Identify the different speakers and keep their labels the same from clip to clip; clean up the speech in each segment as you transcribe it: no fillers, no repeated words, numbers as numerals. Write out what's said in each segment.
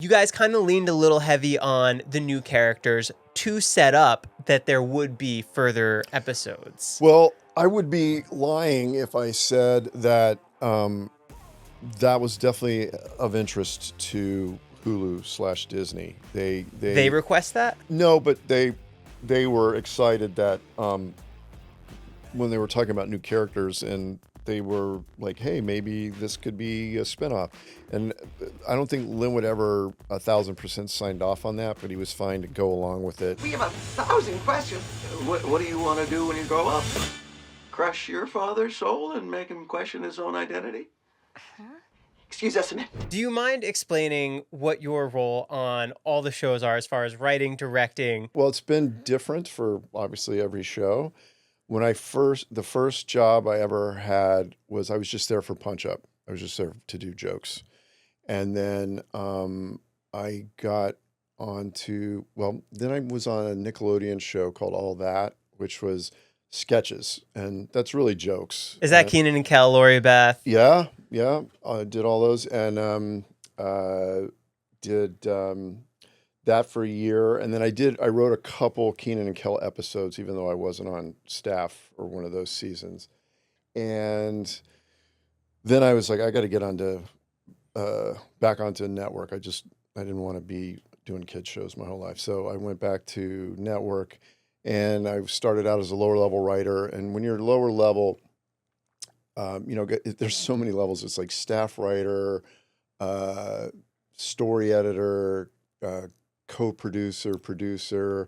Speaker 1: You guys kind of leaned a little heavy on the new characters to set up that there would be further episodes.
Speaker 2: Well, I would be lying if I said that that was definitely of interest to Hulu/Disney.
Speaker 1: They request that?
Speaker 2: No, but they were excited that when they were talking about new characters, and they were like, hey, maybe this could be a spinoff. And I don't think Linwood ever 1,000% signed off on that, but he was fine to go along with it.
Speaker 3: We have 1,000 questions. What do you want to do when you grow up? Crush your father's soul and make him question his own identity? Excuse us a minute.
Speaker 1: Do you mind explaining what your role on all the shows are as far as writing, directing?
Speaker 2: Well, it's been different for obviously every show. When the first job I ever had was I was just there for Punch Up. I was just there to do jokes. And then I got then I was on a Nickelodeon show called All That, which was sketches. And that's really jokes.
Speaker 1: Is that Keenan and Kel, Lori Beth?
Speaker 2: Yeah. I did all those and did that for a year. And then I wrote a couple Keenan and Kel episodes, even though I wasn't on staff or one of those seasons. And then I was like, I got to get back onto network. I didn't want to be doing kids shows my whole life. So I went back to network and I started out as a lower level writer. And when you're lower level, there's so many levels. It's like staff writer, story editor, co-producer, producer,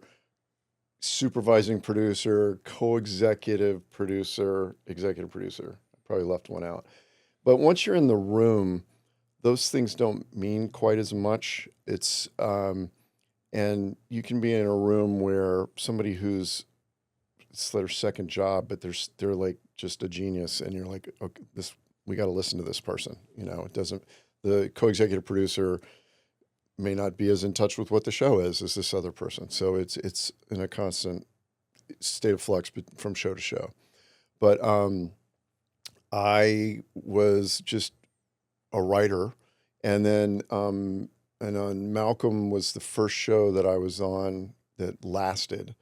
Speaker 2: supervising producer, co-executive producer, executive producer. I probably left one out. But once you're in the room, those things don't mean quite as much. It's and you can be in a room where somebody it's their second job, but they're like just a genius, and you're like, okay, we got to listen to this person. It doesn't. The co-executive producer may not be as in touch with what the show is as this other person. So it's in a constant state of flux from show to show. But I was just a writer, and then on Malcolm was the first show that I was on that lasted,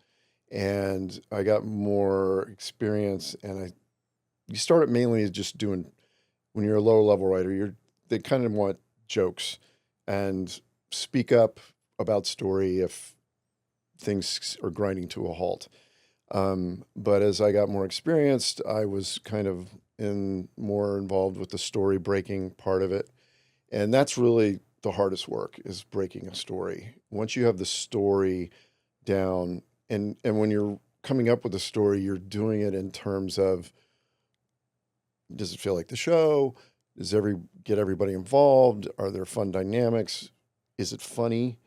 Speaker 2: and I got more experience. And you start mainly just doing, when you're a lower level writer, they kind of want jokes and speak up about story if things are grinding to a halt. But as I got more experienced, I was kind of more involved with the story breaking part of it. And that's really the hardest work, is breaking a story. Once you have the story down, and when you're coming up with a story, you're doing it in terms of, does it feel like the show? Get everybody involved? Are there fun dynamics? Is it funny?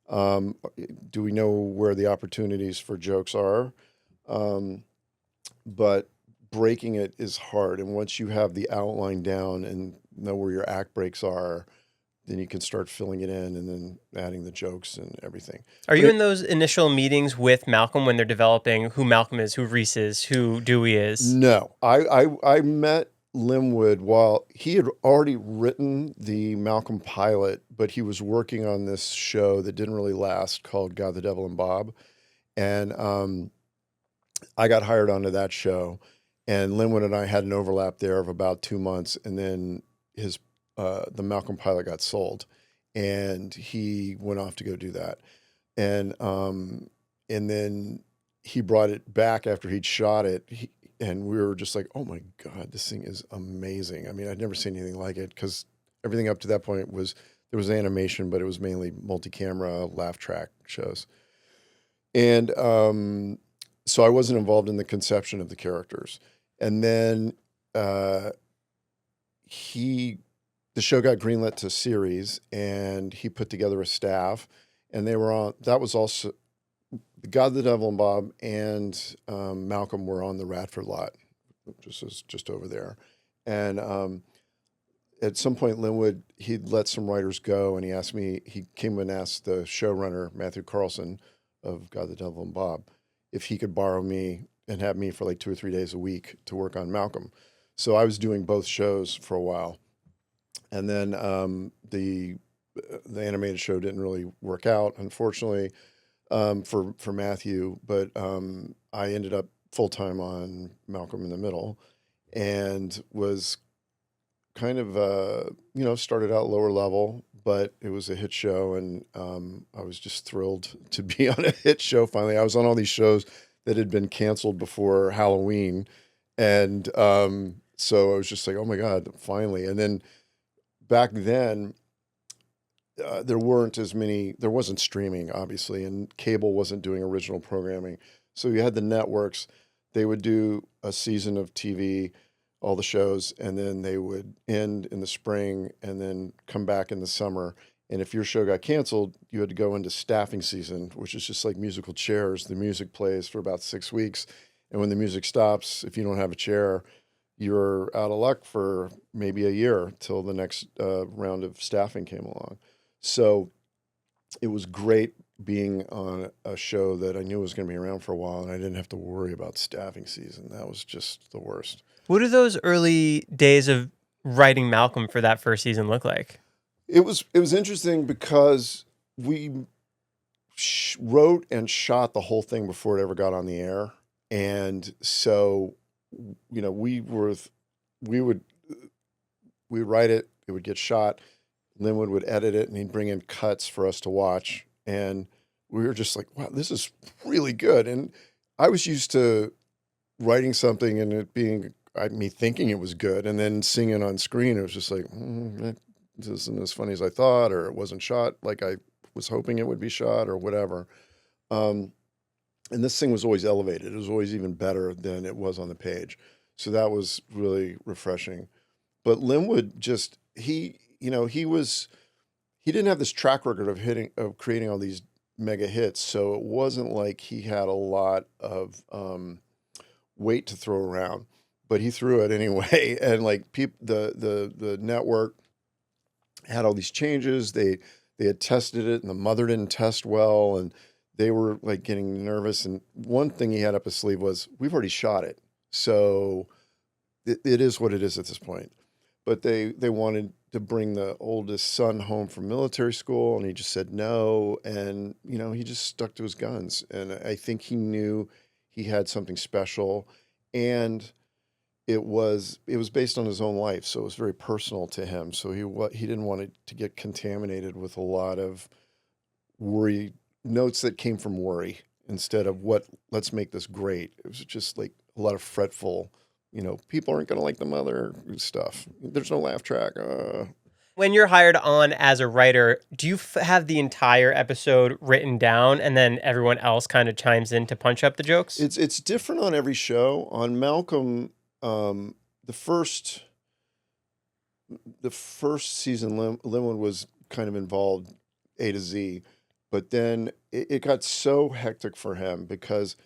Speaker 2: Do we know where the opportunities for jokes are? But breaking it is hard. And once you have the outline down and know where your act breaks are, then you can start filling it in and then adding the jokes and everything.
Speaker 1: Are you in those initial meetings with Malcolm when they're developing who Malcolm is, who Reese is, who Dewey is?
Speaker 2: No. I met Linwood while he had already written the Malcolm pilot, but he was working on this show that didn't really last called God, the Devil, and Bob. And I got hired onto that show, and Linwood and I had an overlap there of about 2 months, and then the Malcolm pilot got sold, and he went off to go do that. And then he brought it back after he'd shot it. And we were just like, oh my God, this thing is amazing. I mean, I'd never seen anything like it, because everything up to that point there was animation, but it was mainly multi-camera, laugh track shows. And so I wasn't involved in the conception of the characters. And then the show got greenlit to series, and he put together a staff, and that was also, God, the Devil, and Bob and Malcolm were on the Radford lot, just over there. And at some point, Linwood, he'd let some writers go, and he came and asked the showrunner, Matthew Carlson, of God, the Devil, and Bob, if he could borrow me and have me for like 2 or 3 days a week to work on Malcolm. So I was doing both shows for a while. And then the animated show didn't really work out, unfortunately, for Matthew. But I ended up full time on Malcolm in the Middle, and was kind of started out lower level, but it was a hit show, and I was just thrilled to be on a hit show finally. I was on all these shows that had been canceled before Halloween, and so I was just like, oh my God, finally. And then back then, there wasn't streaming, obviously, and cable wasn't doing original programming. So you had the networks, they would do a season of TV, all the shows, and then they would end in the spring and then come back in the summer. And if your show got canceled, you had to go into staffing season, which is just like musical chairs. The music plays for about 6 weeks. And when the music stops, if you don't have a chair, you're out of luck for maybe a year till the next round of staffing came along. So it was great being on a show that I knew was going to be around for a while, and I didn't have to worry about staffing season. That was just the worst.
Speaker 1: What do those early days of writing Malcolm for that first season look like?
Speaker 2: It was interesting because we wrote and shot the whole thing before it ever got on the air, and so we'd write it, it would get shot, Linwood would edit it, and he'd bring in cuts for us to watch, and we were just like, wow, this is really good. And I was used to writing something and it being me thinking it was good, and then seeing it on screen, it was just like, this isn't as funny as I thought, or it wasn't shot like I was hoping it would be shot, or whatever. And this thing was always elevated. It was always even better than it was on the page. So that was really refreshing. But Linwood just, he didn't have this track record of creating all these mega hits. So it wasn't like he had a lot of weight to throw around, but he threw it anyway. And like the network had all these changes. They had tested it, and the mother didn't test well, and they were like getting nervous. And one thing he had up his sleeve was, we've already shot it, so it is what it is at this point. But they wanted to bring the oldest son home from military school, and he just said no. And he just stuck to his guns. And I think he knew he had something special, and it was based on his own life, so it was very personal to him. So he didn't want it to get contaminated with a lot of worry notes that came from worry, instead of let's make this great. It was just like a lot of fretful, people aren't going to like the mother stuff. There's no laugh track.
Speaker 1: When you're hired on as a writer, do you have the entire episode written down and then everyone else kind of chimes in to punch up the jokes?
Speaker 2: It's different on every show. On Malcolm, the first season, Linwood was kind of involved A to Z, but then it got so hectic for him because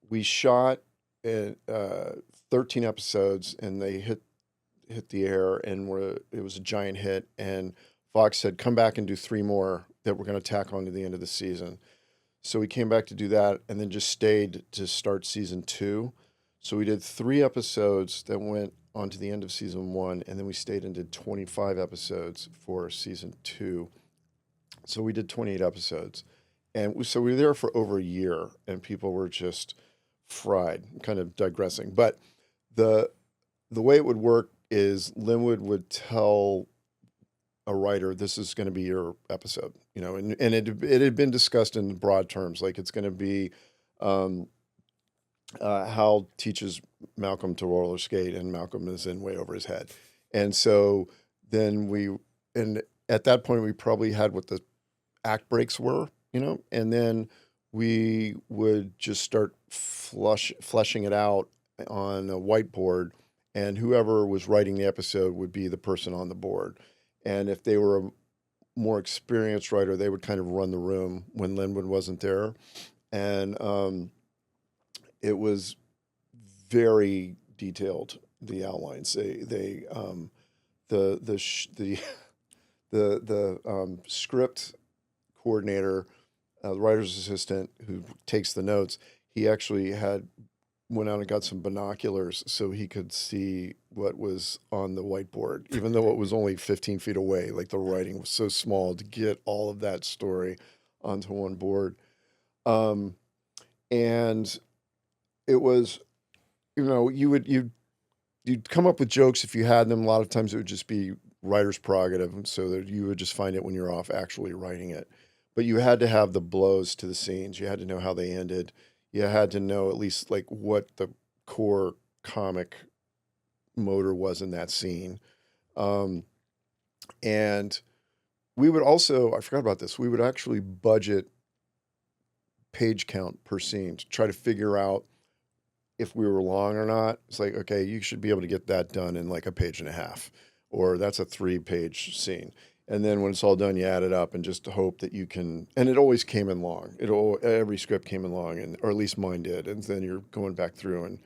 Speaker 2: we shot 13 episodes, and they hit the air, and it was a giant hit. And Fox said, come back and do 3 more that we're going to tack on to the end of the season. So we came back to do that, and then just stayed to start season 2. So we did 3 episodes that went on to the end of season 1, and then we stayed and did 25 episodes for season 2. So we did 28 episodes. And so we were there for over a year, and people were just fried. I'm kind of digressing. But the way it would work is Linwood would tell a writer, this is going to be your episode, and it had been discussed in broad terms, like it's going to be Hal teaches Malcolm to roller skate, and Malcolm is in way over his head. And so then and at that point we probably had what the act breaks were, and then we would just start fleshing it out on a whiteboard, and whoever was writing the episode would be the person on the board. And if they were a more experienced writer, they would kind of run the room when Linwood wasn't there. And it was very detailed, the outlines. The script coordinator, the writer's assistant who takes the notes, he actually had went out and got some binoculars so he could see what was on the whiteboard, even though it was only 15 feet away. Like the writing was so small to get all of that story onto one board. And it was, you'd come up with jokes if you had them. A lot of times it would just be writer's prerogative, so that you would just find it when you're off actually writing it. But you had to have the blows to the scenes. You had to know how they ended. You had to know at least like what the core comic motor was in that scene. And we would also, I forgot about this, we would actually budget page count per scene to try to figure out if we were long or not. It's like, okay, you should be able to get that done in like a page and a half, or that's a 3-page scene. And then when it's all done, you add it up and just hope that you can, and it always came in long. Every script came in long, or at least mine did. And then you're going back through and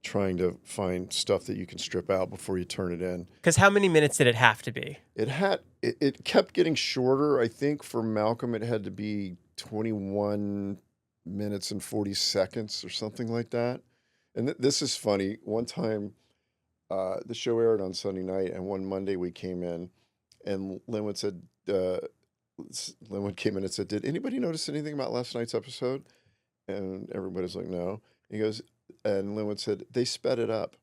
Speaker 2: trying to find stuff that you can strip out before you turn it in.
Speaker 1: Because how many minutes did it have to be?
Speaker 2: It kept getting shorter. I think for Malcolm, it had to be 21 minutes and 40 seconds or something like that. And this is funny. One time, the show aired on Sunday night, and one Monday we came in, and Linwood came in and said, "Did anybody notice anything about last night's episode?" And everybody's like, "No." He goes, and Linwood said, "They sped it up.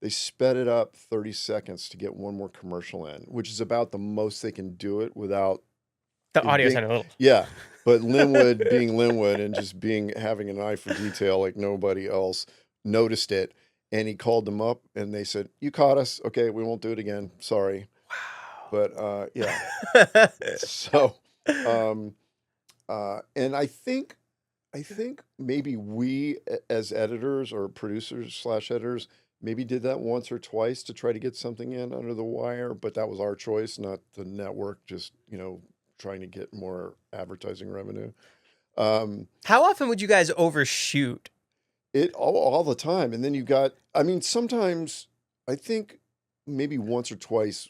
Speaker 2: They sped it up 30 seconds to get one more commercial in, which is about the most they can do it without
Speaker 1: The audio sounded a little.
Speaker 2: Yeah, but Linwood being Linwood and just having an eye for detail like nobody else noticed it, and he called them up and they said, "You caught us. Okay, we won't do it again. Sorry." Wow. But yeah. So and I think maybe we as editors or producers / editors maybe did that once or twice to try to get something in under the wire, but that was our choice, not the network just, trying to get more advertising revenue.
Speaker 1: How often would you guys overshoot?
Speaker 2: It all the time. And then sometimes I think maybe once or twice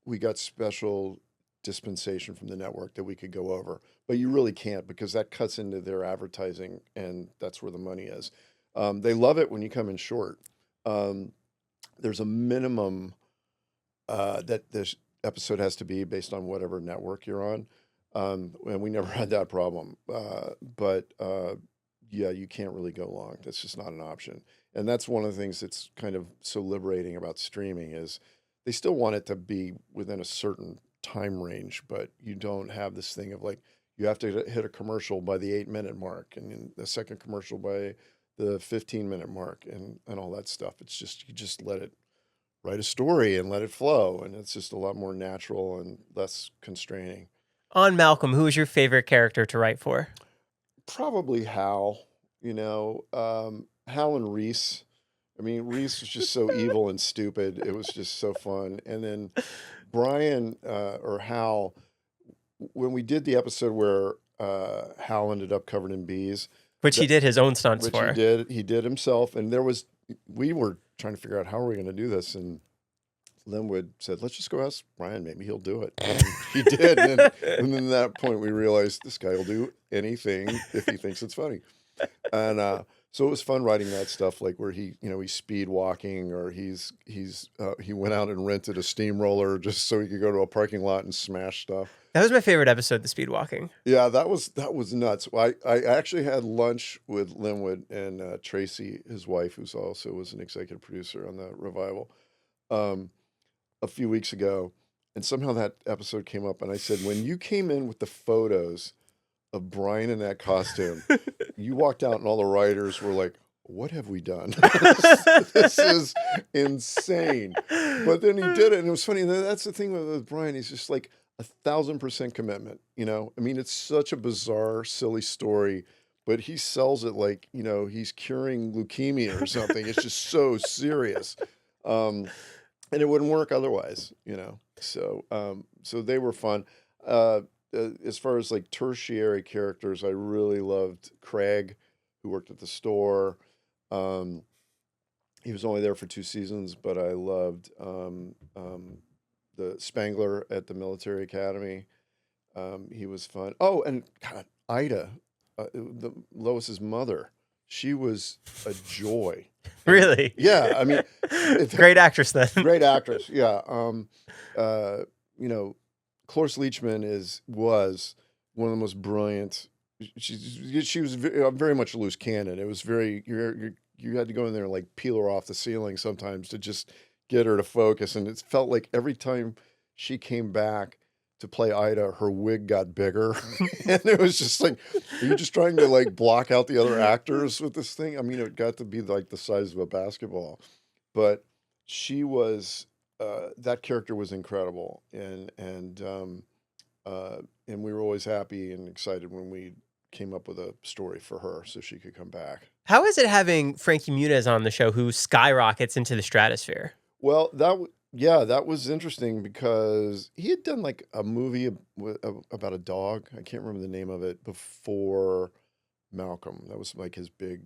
Speaker 2: we got special dispensation from the network that we could go over, but you really can't because that cuts into their advertising and that's where the money is. They love it when you come in short. There's a minimum that this episode has to be based on whatever network you're on. And we never had that problem. But yeah, you can't really go long. That's just not an option. And that's one of the things that's kind of so liberating about streaming is they still want it to be within a certain time range, but you don't have this thing of like, you have to hit a commercial by the 8-minute mark and the second commercial by the 15-minute mark and all that stuff. It's just, you just let it write a story and let it flow. And it's just a lot more natural and less constraining.
Speaker 1: On Malcolm, who was your favorite character to write for?
Speaker 2: Probably Hal, Hal and Reese. I mean, Reese was just so evil and stupid. It was just so fun. And then Brian or Hal, when we did the episode where Hal ended up covered in bees.
Speaker 1: Which he did his own stunts for.
Speaker 2: He did himself. And we were trying to figure out how are we going to do this. And Linwood said, "Let's just go ask Brian. Maybe he'll do it." And he did. And then at that point, we realized this guy will do anything if he thinks it's funny. And so it was fun writing that stuff, like where he's speed walking, or he went out and rented a steamroller just so he could go to a parking lot and smash stuff.
Speaker 1: That was my favorite episode, the speed walking.
Speaker 2: Yeah, that was nuts. I actually had lunch with Linwood and Tracy, his wife, who's also was an executive producer on the revival, a few weeks ago, and somehow that episode came up, and I said, when you came in with the photos of Brian in that costume, you walked out and all the writers were like, "What have we done? This is insane." But then he did it, and it was funny. And that's the thing with Brian. He's just like 1,000% commitment. I mean, it's such a bizarre, silly story, but he sells it like, he's curing leukemia or something. It's just so serious. And it wouldn't work otherwise, So they were fun. As far as like tertiary characters, I really loved Craig, who worked at the store. He was only there for 2 seasons, but I loved the Spangler at the military academy. He was fun. Oh, and God, Ida, Lois's mother. she was a joy.
Speaker 1: Really?
Speaker 2: Yeah, I mean,
Speaker 1: Great actress then.
Speaker 2: great actress. Yeah. You know, Cloris Leachman was one of the most brilliant. She was very much a loose cannon. It was very you had to go in there and like peel her off the ceiling sometimes to just get her to focus. And it felt like every time she came back to play Ida, her wig got bigger, and it was just like, are you just trying to like block out the other actors with this thing? I mean, it got to be like the size of a basketball, but she was that character was incredible, and we were always happy and excited when we came up with a story for her so she could come back.
Speaker 1: How is it having Frankie Muniz on the show, who skyrockets into the stratosphere?
Speaker 2: Well, that was interesting because he had done like a movie about a dog. I can't remember the name of it before Malcolm. That was like his big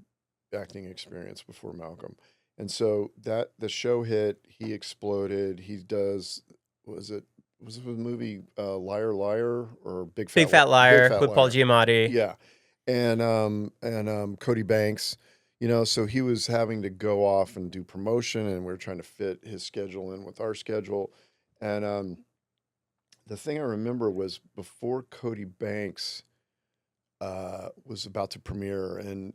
Speaker 2: acting experience before Malcolm. And so that the show hit, he exploded. He does, was it the movie Liar Liar or
Speaker 1: Big Fat Liar with Paul Giamatti.
Speaker 2: Yeah. And Cody Banks. So he was having to go off and do promotion, and we were trying to fit his schedule in with our schedule. And the thing I remember was before Cody Banks was about to premiere, and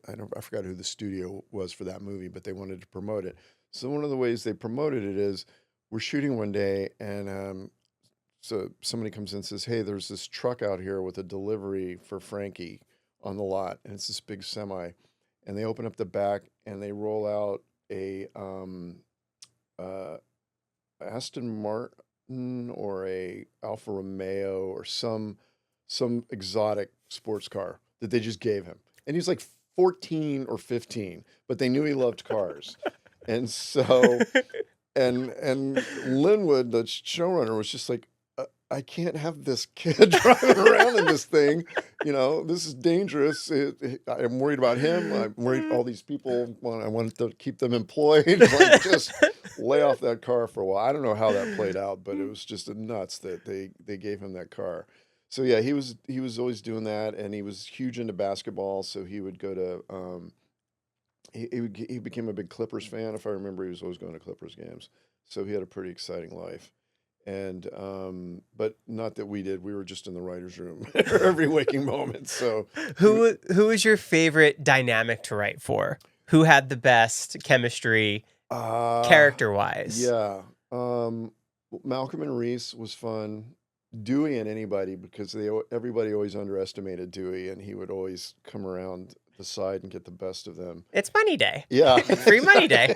Speaker 2: I forgot who the studio was for that movie, but they wanted to promote it. So one of the ways they promoted it is we're shooting one day, and so somebody comes in and says, "Hey, there's this truck out here with a delivery for Frankie on the lot, and it's this big semi." And they open up the back and they roll out a Aston Martin or a Alfa Romeo or some exotic sports car that they just gave him. And he was like 14 or 15, but they knew he loved cars. And so, and Linwood, the showrunner, was just like, I can't have this kid driving around in this thing. This is dangerous. I'm worried about him. I'm worried all these people. I want to keep them employed. Like, just lay off that car for a while. I don't know how that played out, but it was just nuts that they gave him that car. So yeah, he was always doing that, and he was huge into basketball. So he would go to he became a big Clippers fan. If I remember, he was always going to Clippers games. So he had a pretty exciting life. And but not that we did. We were just in the writer's room every waking moment. So
Speaker 1: who is your favorite dynamic to write for? Who had the best chemistry, character wise?
Speaker 2: Yeah, Malcolm and Reese was fun. Dewey and anybody, because everybody always underestimated Dewey, and he would always come around the side and get the best of them.
Speaker 1: It's money day.
Speaker 2: Yeah,
Speaker 1: free money day.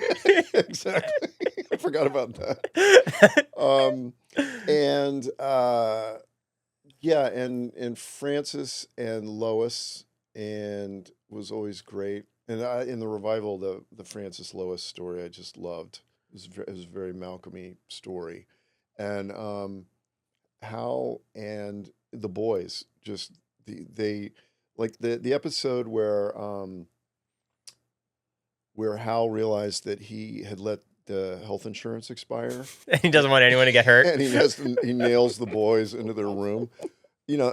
Speaker 2: Exactly. I forgot about that. And Francis and Lois and was always great. And in the revival, the Francis Lois story I just loved. It was a very Malcolm-y story. And Hal and the boys, just they like the episode where Hal realized that he had let the health insurance expire.
Speaker 1: He doesn't want anyone to get hurt.
Speaker 2: And he nails the boys into their room.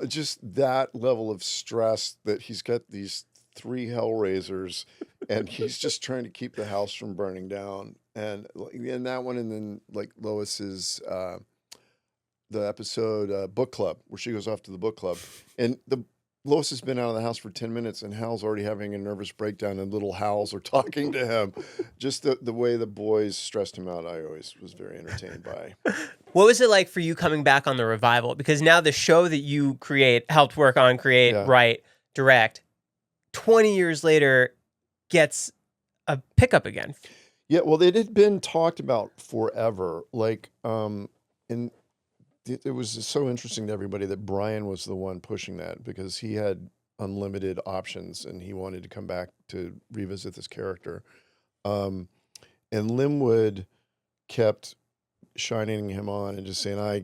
Speaker 2: Just that level of stress that he's got these 3 Hellraisers and he's just trying to keep the house from burning down. And that one, and then like Lois's the episode Book Club, where she goes off to the book club. And Lois has been out of the house for 10 minutes and Hal's already having a nervous breakdown and little Hals are talking to him. Just the way the boys stressed him out, I always was very entertained by.
Speaker 1: What was it like for you coming back on the revival? Because now the show that you helped work on, write, direct, 20 years later gets a pickup again.
Speaker 2: Yeah, well, it had been talked about forever. Like, it was so interesting to everybody that Brian was the one pushing that because he had unlimited options and he wanted to come back to revisit this character. And Linwood kept shining him on and just saying, I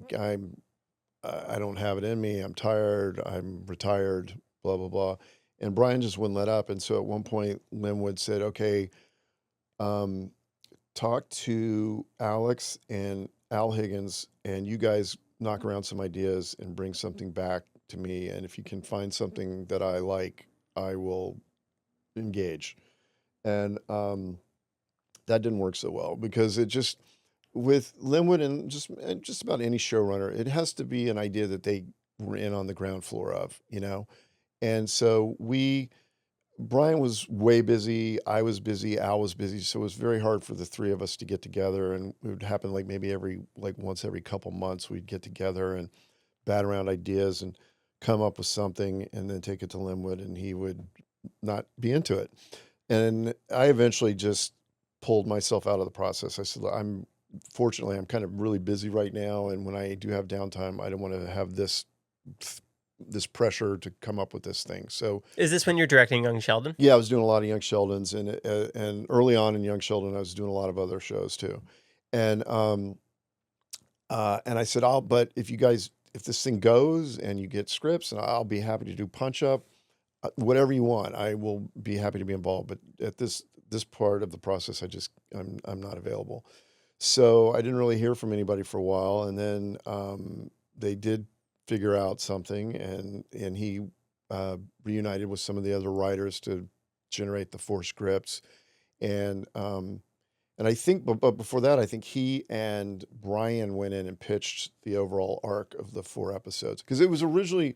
Speaker 2: don't have it in me. I'm tired. I'm retired, blah, blah, blah. And Brian just wouldn't let up. And so at one point, Linwood said, okay, talk to Alex and Al Higgins and you guys knock around some ideas and bring something back to me. And if you can find something that I like, I will engage. And that didn't work so well because it just, with Linwood and just about any showrunner, it has to be an idea that they were in on the ground floor of, you know? And so Brian was way busy, I was busy, Al was busy, so it was very hard for the three of us to get together, and it would happen like maybe once every couple months we'd get together and bat around ideas and come up with something and then take it to Linwood, and he would not be into it. And I eventually just pulled myself out of the process. I said, fortunately, I'm kind of really busy right now, and when I do have downtime, I don't want to have this pressure to come up with this thing. So,
Speaker 1: is this when you're directing Young Sheldon?
Speaker 2: Yeah, I was doing a lot of Young Sheldons, and early on in Young Sheldon, I was doing a lot of other shows too. And I said, but if this thing goes and you get scripts, and I'll be happy to do punch up, whatever you want, I will be happy to be involved. But at this part of the process, I'm not available. So I didn't really hear from anybody for a while, and then they did figure out something, and he reunited with some of the other writers to generate the 4 scripts, and I think, but before that, I think he and Brian went in and pitched the overall arc of the 4 episodes, because it was originally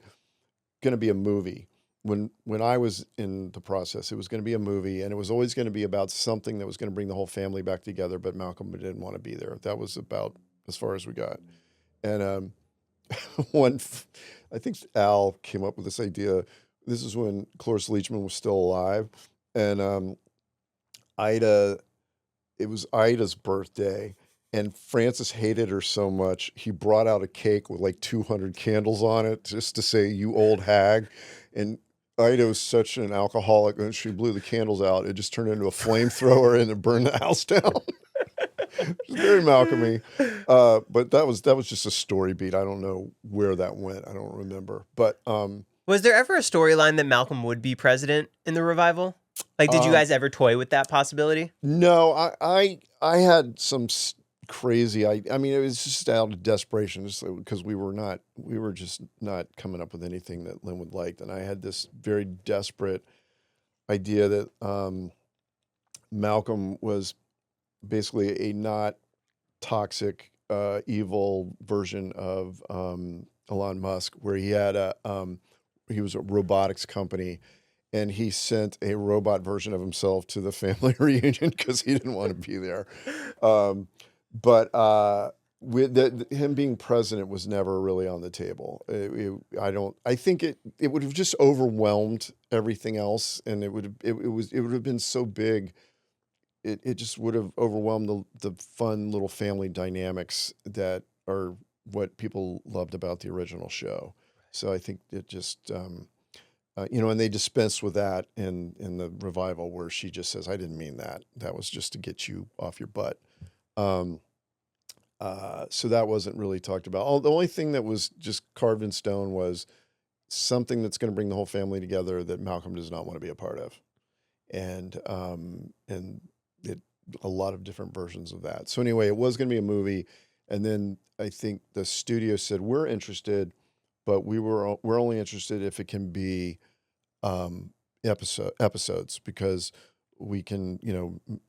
Speaker 2: going to be a movie. When I was in the process, it was going to be a movie, and it was always going to be about something that was going to bring the whole family back together, but Malcolm didn't want to be there. That was about as far as we got. And I think Al came up with this idea. This is when Cloris Leachman was still alive, and it was Ida's birthday, and Francis hated her so much, he brought out a cake with like 200 candles on it just to say, "You old hag." And Ida was such an alcoholic, and she blew the candles out. It just turned into a flamethrower and it burned the house down. It was very Malcolm-y. But that was just a story beat. I don't know where that went. I don't remember. But
Speaker 1: was there ever a storyline that Malcolm would be president in the revival? Like, did you guys ever toy with that possibility?
Speaker 2: No, I had some crazy. I mean, it was just out of desperation, just because we were just not coming up with anything that Linwood liked, and I had this very desperate idea that Malcolm was basically a not toxic, evil version of Elon Musk, where he was a robotics company, and he sent a robot version of himself to the family reunion because he didn't want to be there. But with him being president was never really on the table. I think it would have just overwhelmed everything else, and it would have been so big. It just would have overwhelmed the fun little family dynamics that are what people loved about the original show. So I think it just, and they dispensed with that in the revival, where she just says, "I didn't mean that. That was just to get you off your butt." So that wasn't really talked about. The only thing that was just carved in stone was something that's going to bring the whole family together that Malcolm does not want to be a part of. And a lot of different versions of that. So anyway, it was going to be a movie. And then I think the studio said, "We're interested, but we're only interested if it can be episodes, because we can,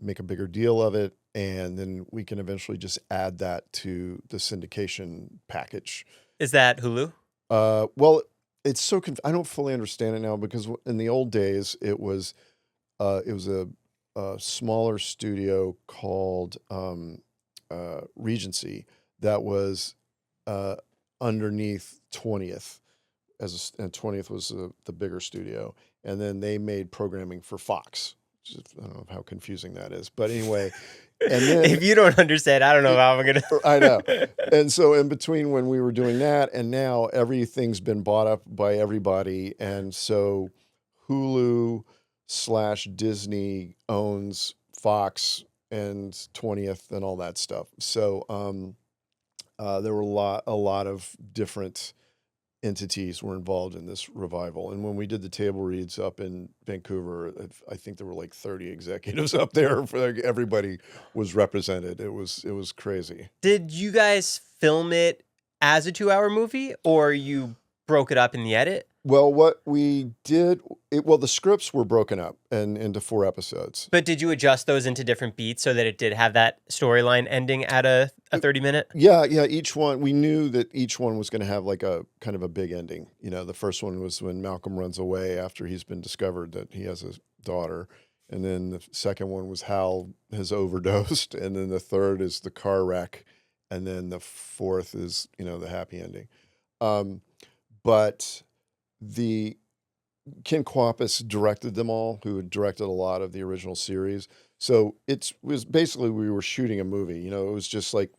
Speaker 2: make a bigger deal of it, and then we can eventually just add that to the syndication package."
Speaker 1: Is that Hulu?
Speaker 2: Well, it's so I don't fully understand it now, because in the old days it was a smaller studio called Regency that was underneath 20th, and 20th was the bigger studio, and then they made programming for Fox. I don't know how confusing that is, but anyway. And then,
Speaker 1: if you don't understand, I don't know how I'm gonna.
Speaker 2: I know. And so in between when we were doing that and now, everything's been bought up by everybody, and so Hulu/Disney owns Fox and 20th and all that stuff. So there were a lot of different entities were involved in this revival. And when we did the table reads up in Vancouver, I think there were like 30 executives up there. Everybody was represented. It was crazy.
Speaker 1: Did you guys film it as a 2-hour movie, or you broke it up in the edit?
Speaker 2: Well, what we did, Well, the scripts were broken up and into 4 episodes.
Speaker 1: But did you adjust those into different beats so that it did have that storyline ending at a 30-minute?
Speaker 2: Yeah. Each one, we knew that each one was going to have like a kind of a big ending. The first one was when Malcolm runs away after he's been discovered that he has a daughter. And then the second one was Hal has overdosed. And then the third is the car wreck. And then the fourth is, the happy ending. But Ken Kwapis directed them all, who had directed a lot of the original series. So it was basically we were shooting a movie. It was just like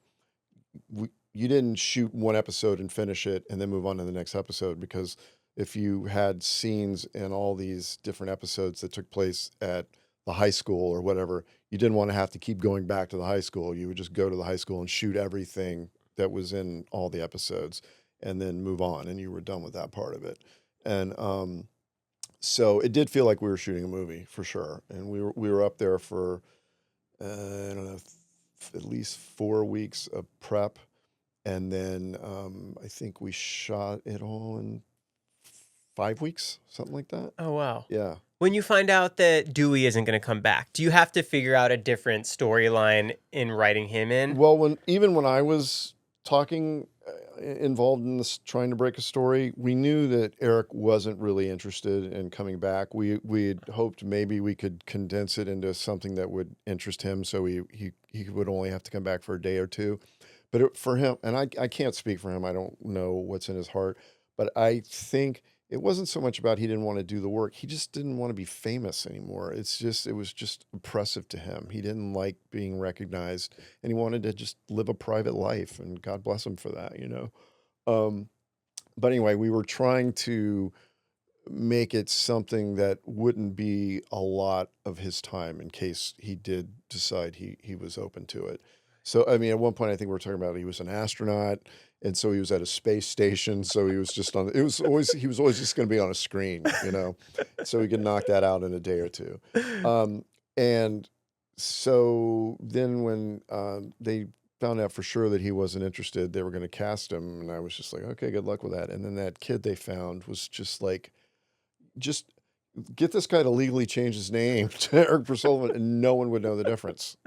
Speaker 2: you didn't shoot one episode and finish it and then move on to the next episode, because if you had scenes in all these different episodes that took place at the high school or whatever, you didn't want to have to keep going back to the high school. You would just go to the high school and shoot everything that was in all the episodes and then move on, and you were done with that part of it. And so it did feel like we were shooting a movie for sure. And we were up there for, I don't know, at least 4 weeks of prep. And then I think we shot it all in 5 weeks, something like that.
Speaker 1: Oh, wow.
Speaker 2: Yeah.
Speaker 1: When you find out that Dewey isn't going to come back, do you have to figure out a different storyline in writing him in?
Speaker 2: Well, when I was involved in this, trying to break a story, we knew that Eric wasn't really interested in coming back. We had hoped maybe we could condense it into something that would interest him, so he would only have to come back for a day or two. But for him, and I can't speak for him, I don't know what's in his heart, but I think it wasn't so much about he didn't want to do the work. He just didn't want to be famous anymore. It was just oppressive to him. He didn't like being recognized, and he wanted to just live a private life, and God bless him for that, But anyway, we were trying to make it something that wouldn't be a lot of his time in case he did decide he was open to it. So, I mean, at one point, I think we were talking about he was an astronaut, and so he was at a space station. So he was just he was always just going to be on a screen, so we could knock that out in a day or two. And so then when they found out for sure that he wasn't interested, they were going to cast him, and I was just like, okay, good luck with that. And then that kid they found was just like, just get this guy to legally change his name to Eric Persullivan, and no one would know the difference,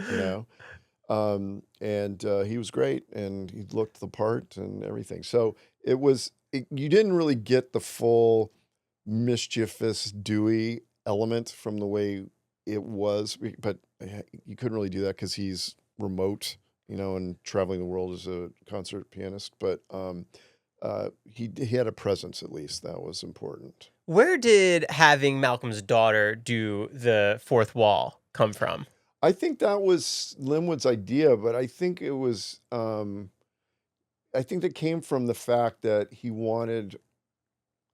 Speaker 2: And he was great, and he looked the part and everything. So you didn't really get the full mischievous Dewey element from the way it was, but you couldn't really do that because he's remote, and traveling the world as a concert pianist. But he had a presence, at least. That was important.
Speaker 1: Where did having Malcolm's daughter do the fourth wall come from?
Speaker 2: I think that was Linwood's idea, but I think it was, I think that came from the fact that he wanted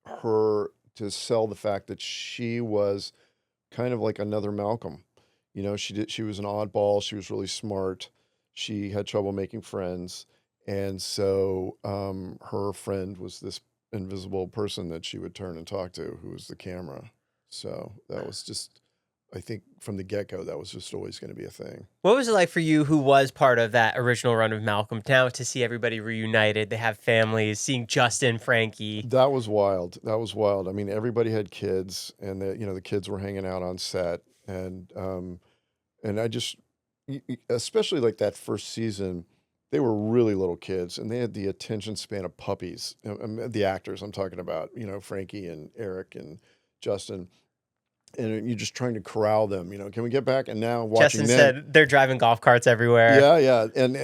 Speaker 2: her to sell the fact that she was kind of like another Malcolm. She was an oddball. She was really smart. She had trouble making friends. And so her friend was this invisible person that she would turn and talk to, who was the camera. So that was just, I think from the get-go, that was just always going to be a thing.
Speaker 1: What was it like for you, who was part of that original run of Malcolm, now to see everybody reunited? They have families, seeing Justin, Frankie.
Speaker 2: That was wild. I mean, everybody had kids, and the kids were hanging out on set, and I just, especially like that first season, they were really little kids, and they had the attention span of puppies. The actors I'm talking about, Frankie and Eric and Justin. And you're just trying to corral them, can we get back? And now watching
Speaker 1: Justin
Speaker 2: them,
Speaker 1: said they're driving golf carts everywhere.
Speaker 2: Yeah, and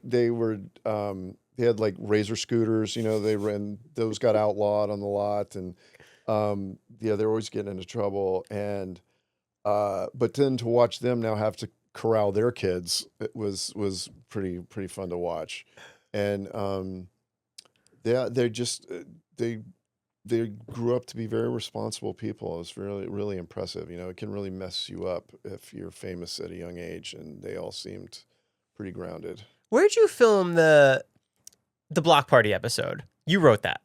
Speaker 2: they were they had like razor scooters, those got outlawed on the lot, and they're always getting into trouble. And but then to watch them now have to corral their kids, it was pretty fun to watch. And they grew up to be very responsible people. It was really, really impressive. It can really mess you up if you're famous at a young age, and they all seemed pretty grounded.
Speaker 1: Where'd you film the block party episode? You wrote that.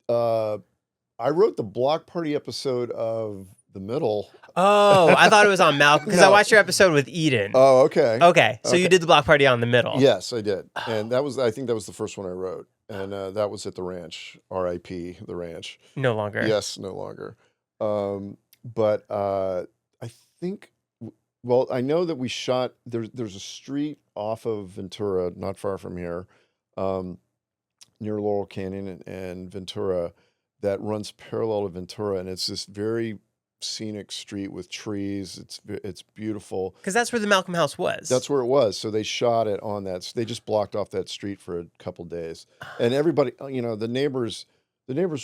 Speaker 2: I wrote the block party episode of The Middle.
Speaker 1: Oh, I thought it was on Malcolm, because I watched your episode with Eden.
Speaker 2: Oh, okay.
Speaker 1: Okay, so you did the block party on The Middle.
Speaker 2: Yes, I did. And I think that was the first one I wrote. And that was at the ranch, R.I.P., the ranch.
Speaker 1: No longer.
Speaker 2: Yes, no longer. But I think, well, I know that we shot, there's a street off of Ventura, not far from here, near Laurel Canyon and Ventura, that runs parallel to Ventura, and it's this very scenic street with trees. It's beautiful.
Speaker 1: Because that's where the Malcolm house was.
Speaker 2: That's where it was. So they shot it on that. They just blocked off that street for a couple days, and everybody, the neighbors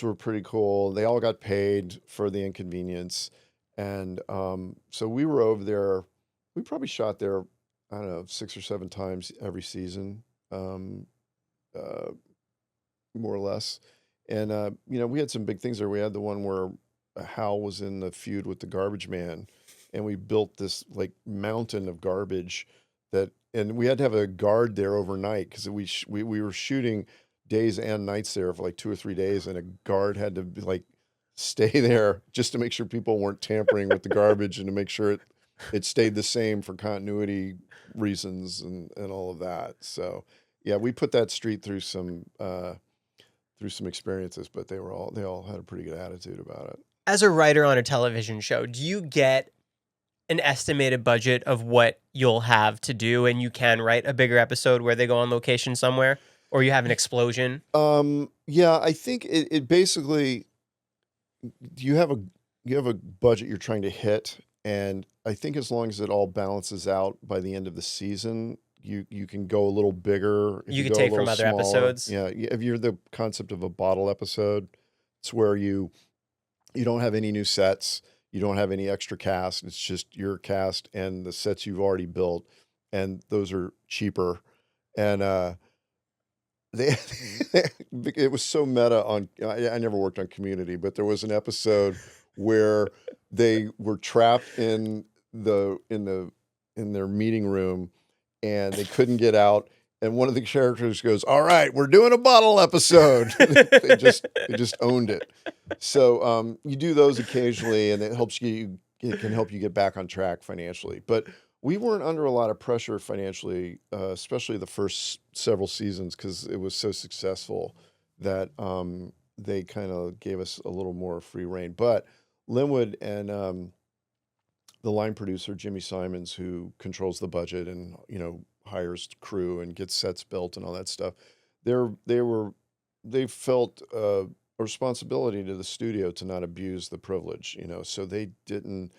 Speaker 2: were pretty cool. They all got paid for the inconvenience, and so we were over there. We probably shot there, I don't know, 6 or 7 times every season, more or less. And we had some big things there. We had the one where Hal was in the feud with the garbage man, and we built this like mountain of garbage and we had to have a guard there overnight because we were shooting days and nights there for like 2 or 3 days, and a guard had to like stay there just to make sure people weren't tampering with the garbage and to make sure it stayed the same for continuity reasons and all of that. So yeah, we put that street through some experiences, but they all had a pretty good attitude about it.
Speaker 1: As a writer on a television show, do you get an estimated budget of what you'll have to do, and you can write a bigger episode where they go on location somewhere, or you have an explosion?
Speaker 2: Yeah, I think it basically, you have a budget you're trying to hit, and I think as long as it all balances out by the end of the season, you can go a little bigger.
Speaker 1: You can take from other episodes.
Speaker 2: Yeah, if you're the concept of a bottle episode, it's where you don't have any new sets, you don't have any extra cast. It's just your cast and the sets you've already built, and those are cheaper. And it was so meta on. I never worked on Community, but there was an episode where they were trapped in their meeting room, and they couldn't get out. And one of the characters goes, "All right, we're doing a bottle episode." They just owned it. So you do those occasionally, and it can help you get back on track financially. But we weren't under a lot of pressure financially, especially the first several seasons, because it was so successful that they kind of gave us a little more free reign. But Linwood and the line producer, Jimmy Simons, who controls the budget and hires crew and gets sets built and all that stuff, they felt a responsibility to the studio to not abuse the privilege, so they didn't.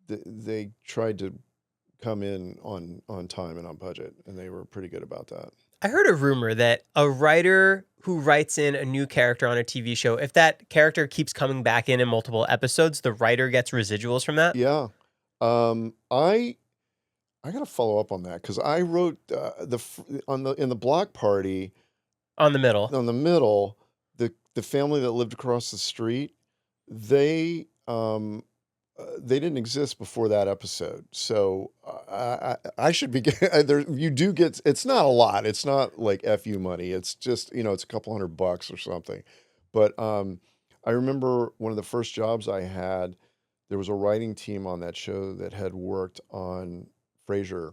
Speaker 2: They tried to come in on time and on budget, and they were pretty good about that.
Speaker 1: I heard a rumor that a writer who writes in a new character on a TV show, if that character keeps coming back in multiple episodes, the writer gets residuals from that.
Speaker 2: Yeah. I got to follow up on that, because I wrote in the block party
Speaker 1: on the middle,
Speaker 2: the family that lived across the street, they didn't exist before that episode. So I should be there. You do get, it's not a lot. It's not like FU money. It's just, it's a couple $100 or something. But I remember one of the first jobs I had, there was a writing team on that show that had worked on Frasier,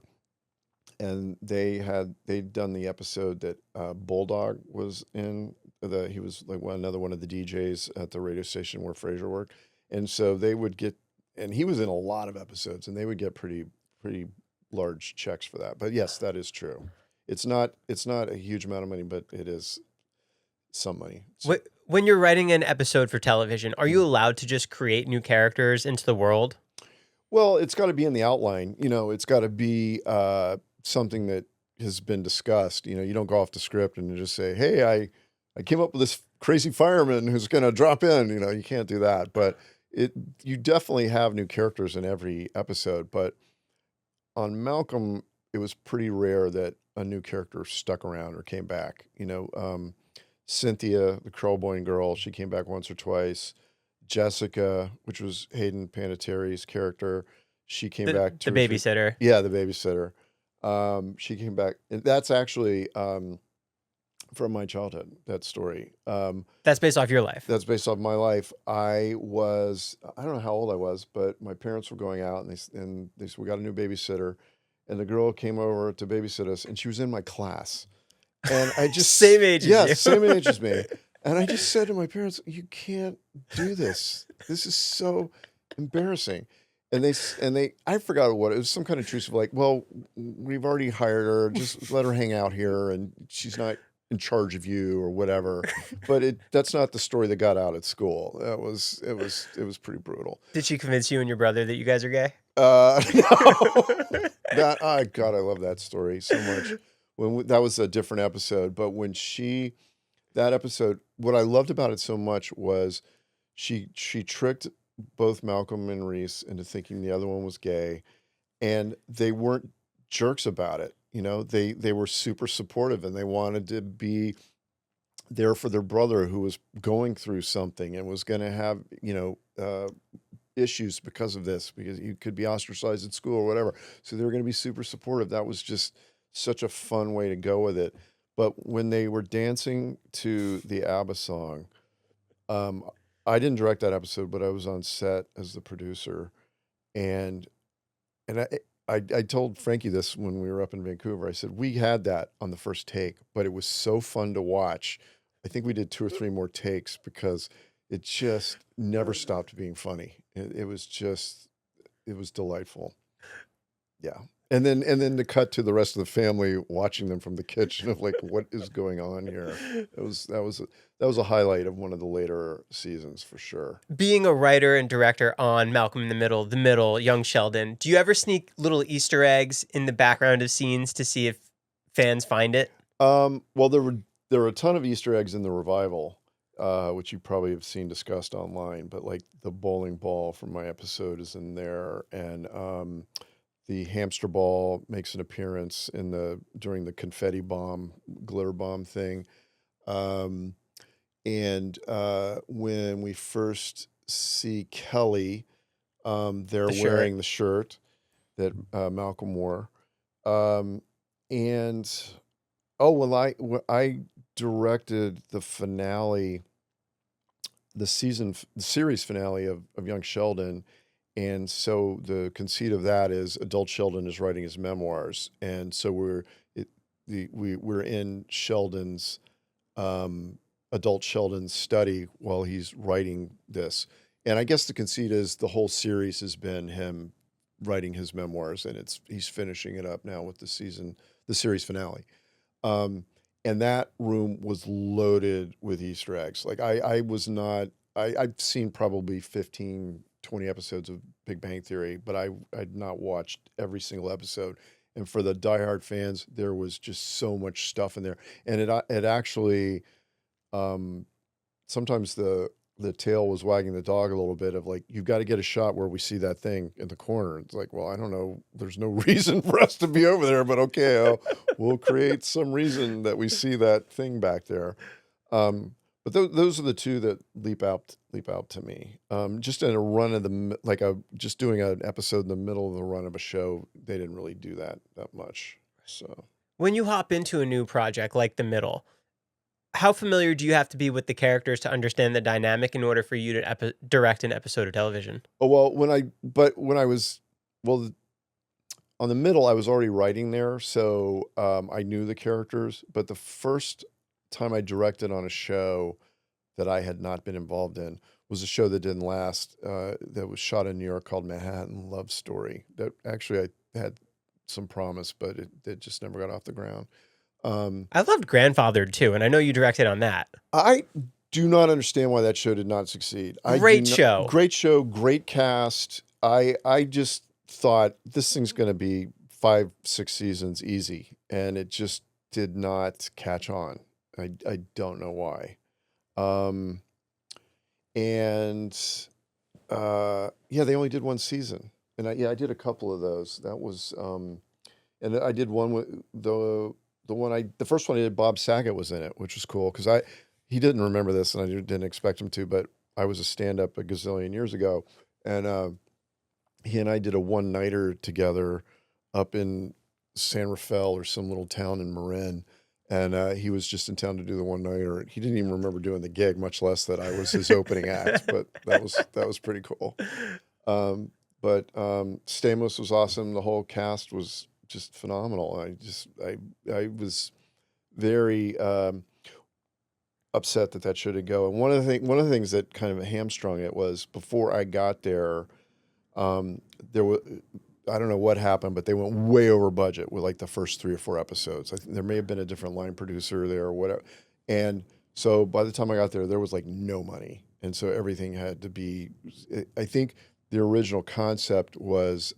Speaker 2: and they'd done the episode that Bulldog was in. He was like another one of the DJs at the radio station where Frasier worked, and so they would get, and he was in a lot of episodes, and they would get pretty large checks for that. But yes, that is true. It's not a huge amount of money, but it is some money. So,
Speaker 1: when you're writing an episode for television, are you allowed to just create new characters into the world?
Speaker 2: Well, it's got to be in the outline. It's got to be something that has been discussed. You don't go off the script and just say, "Hey, I came up with this crazy fireman who's going to drop in." You can't do that. But you definitely have new characters in every episode. But on Malcolm, it was pretty rare that a new character stuck around or came back. Cynthia, the Krellboyne girl, she came back once or twice. Jessica, which was Hayden Panettiere's character, she came back.
Speaker 1: The babysitter.
Speaker 2: Yeah, the babysitter. She came back. And that's actually from my childhood, that story.
Speaker 1: That's based off your life.
Speaker 2: That's based off my life. I don't know how old I was, but my parents were going out, and they said, "We got a new babysitter." And the girl came over to babysit us, and she was in my class. And I just
Speaker 1: same age as you.
Speaker 2: Same age as me. And I just said to my parents, "You can't do this. This is so embarrassing." And I forgot what it was. Some kind of truce of like, "Well, we've already hired her. Just let her hang out here, and she's not in charge of you or whatever." But that's not the story that got out at school. It was pretty brutal.
Speaker 1: Did she convince you and your brother that you guys are gay?
Speaker 2: No. God, I love that story so much. That was a different episode, but that episode, what I loved about it so much was she tricked both Malcolm and Reese into thinking the other one was gay, and they weren't jerks about it. They were super supportive, and they wanted to be there for their brother who was going through something and was going to have, issues because of this, because he could be ostracized at school or whatever. So they were going to be super supportive. That was just such a fun way to go with it. But when they were dancing to the ABBA song, I didn't direct that episode, but I was on set as the producer, and I told Frankie this when we were up in Vancouver. I said, we had that on the first take, but it was so fun to watch. I think we did 2 or 3 more takes because it just never stopped being funny. It was delightful. Yeah. And then to cut to the rest of the family watching them from the kitchen of like, what is going on here? That was a highlight of one of the later seasons for sure.
Speaker 1: Being a writer and director on Malcolm in the Middle, Young Sheldon, do you ever sneak little Easter eggs in the background of scenes to see if fans find it?
Speaker 2: Well, there were a ton of Easter eggs in the revival, which you probably have seen discussed online, but like the bowling ball from my episode is in there, and the hamster ball makes an appearance during the confetti bomb, glitter bomb thing. And when we first see Kelly, they're wearing the shirt that Malcolm wore. When I directed the finale, the series finale of Young Sheldon. And so the conceit of that is adult Sheldon is writing his memoirs, and so we're in Sheldon's adult Sheldon's study while he's writing this. And I guess the conceit is the whole series has been him writing his memoirs, and he's finishing it up now with the series finale. And that room was loaded with Easter eggs. Like I've seen probably 15, 20 episodes of Big Bang Theory, but I'd not watched every single episode. And for the diehard fans, there was just so much stuff in there. And it actually, sometimes the tail was wagging the dog a little bit of like, you've got to get a shot where we see that thing in the corner. It's like, well, I don't know. There's no reason for us to be over there, but okay, we'll create some reason that we see that thing back there. But those are the two that leap out to me. Just in a run of just doing an episode in the middle of the run of a show, they didn't really do that much. So
Speaker 1: when you hop into a new project like The Middle, how familiar do you have to be with the characters to understand the dynamic in order for you to direct an episode of television?
Speaker 2: Oh, well, on The Middle, I was already writing there, so I knew the characters. But the first time I directed on a show that I had not been involved in was a show that didn't last, that was shot in New York called Manhattan Love Story. That actually I had some promise, but it just never got off the ground.
Speaker 1: I loved Grandfathered too, and I know you directed on that.
Speaker 2: I do not understand why that show did not succeed.
Speaker 1: Great show,
Speaker 2: great cast. I just thought this thing's going to be 5-6 seasons easy, and it just did not catch on. I don't know why. They only did 1 season, and I did a couple of those. That was, and I did one with the first one I did. Bob Saget was in it, which was cool because he didn't remember this, and I didn't expect him to, but I was a stand-up a gazillion years ago, and he and I did a one-nighter together up in San Rafael or some little town in Marin. And he was just in town to do the one-nighter. He didn't even remember doing the gig, much less that I was his opening act. But that was pretty cool. But Stamos was awesome. The whole cast was just phenomenal. I was very. upset that shouldn't go. And one of the things that kind of hamstrung it was before I got there, there was, I don't know what happened, but they went way over budget with like the first 3 or 4 episodes. I think there may have been a different line producer there or whatever. And so by the time I got there was like no money. And so everything had to be, I think the original concept was,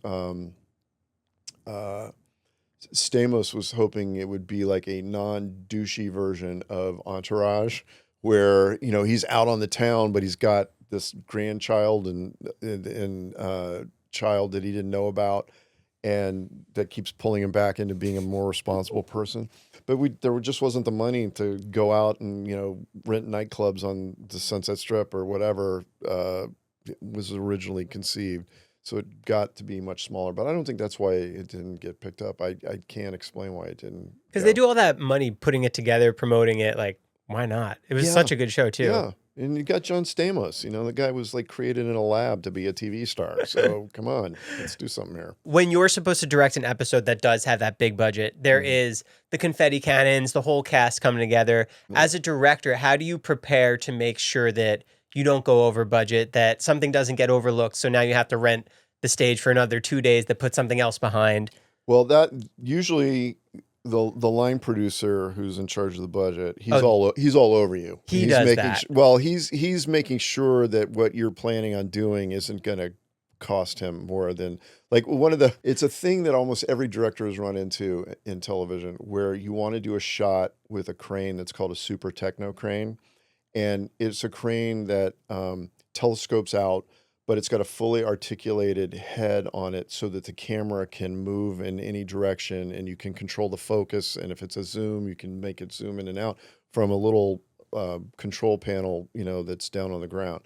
Speaker 2: Stamos was hoping it would be like a non-douchey version of Entourage, where he's out on the town, but he's got this grandchild and child that he didn't know about, and that keeps pulling him back into being a more responsible person. But there just wasn't the money to go out and rent nightclubs on the Sunset Strip or whatever was originally conceived. So it got to be much smaller, but I don't think that's why it didn't get picked up. I can't explain why it didn't.
Speaker 1: Because they do all that money putting it together, promoting it. Like, why not? It was such a good show too.
Speaker 2: Yeah, and you got John Stamos. The guy was like created in a lab to be a TV star. So come on, let's do something here.
Speaker 1: When you're supposed to direct an episode that does have that big budget, there is the confetti cannons, the whole cast coming together. As a director, how do you prepare to make sure that you don't go over budget, that something doesn't get overlooked, so now you have to rent the stage for another 2 days to put something else behind?
Speaker 2: Well, that usually the line producer who's in charge of the budget, he's all over you.
Speaker 1: He's does
Speaker 2: making
Speaker 1: that.
Speaker 2: He's making sure that what you're planning on doing isn't going to cost him more than like it's a thing that almost every director has run into in television, where you want to do a shot with a crane that's called a super techno crane. And it's a crane that telescopes out, but it's got a fully articulated head on it so that the camera can move in any direction, and you can control the focus. And if it's a zoom, you can make it zoom in and out from a little control panel, that's down on the ground.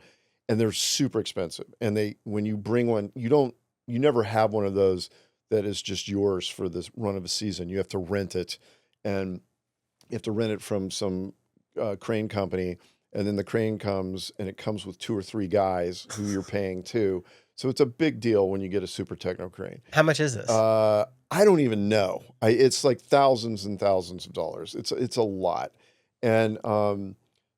Speaker 2: And they're super expensive. And when you bring one, you never have one of those that is just yours for this run of a season. You have to rent it, and you have to rent it from some crane company. And then the crane comes, and it comes with 2 or 3 guys who you're paying too. So it's a big deal when you get a super techno crane.
Speaker 1: How much is this?
Speaker 2: I don't even know. It's like thousands and thousands of dollars. It's a lot. And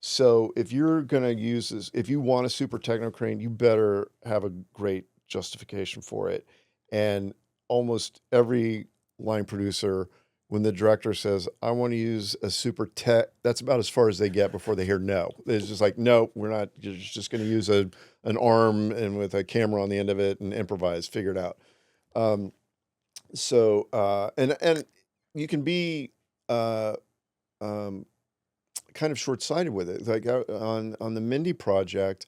Speaker 2: so if you're gonna use this, if you want a super techno crane, you better have a great justification for it. And almost every line producer, when the director says, I want to use a super tech, that's about as far as they get before they hear no. It's just like, no, we're not. You're just going to use an arm and with a camera on the end of it and improvise, figure it out. And you can be kind of short-sighted with it. Like on the Mindy project,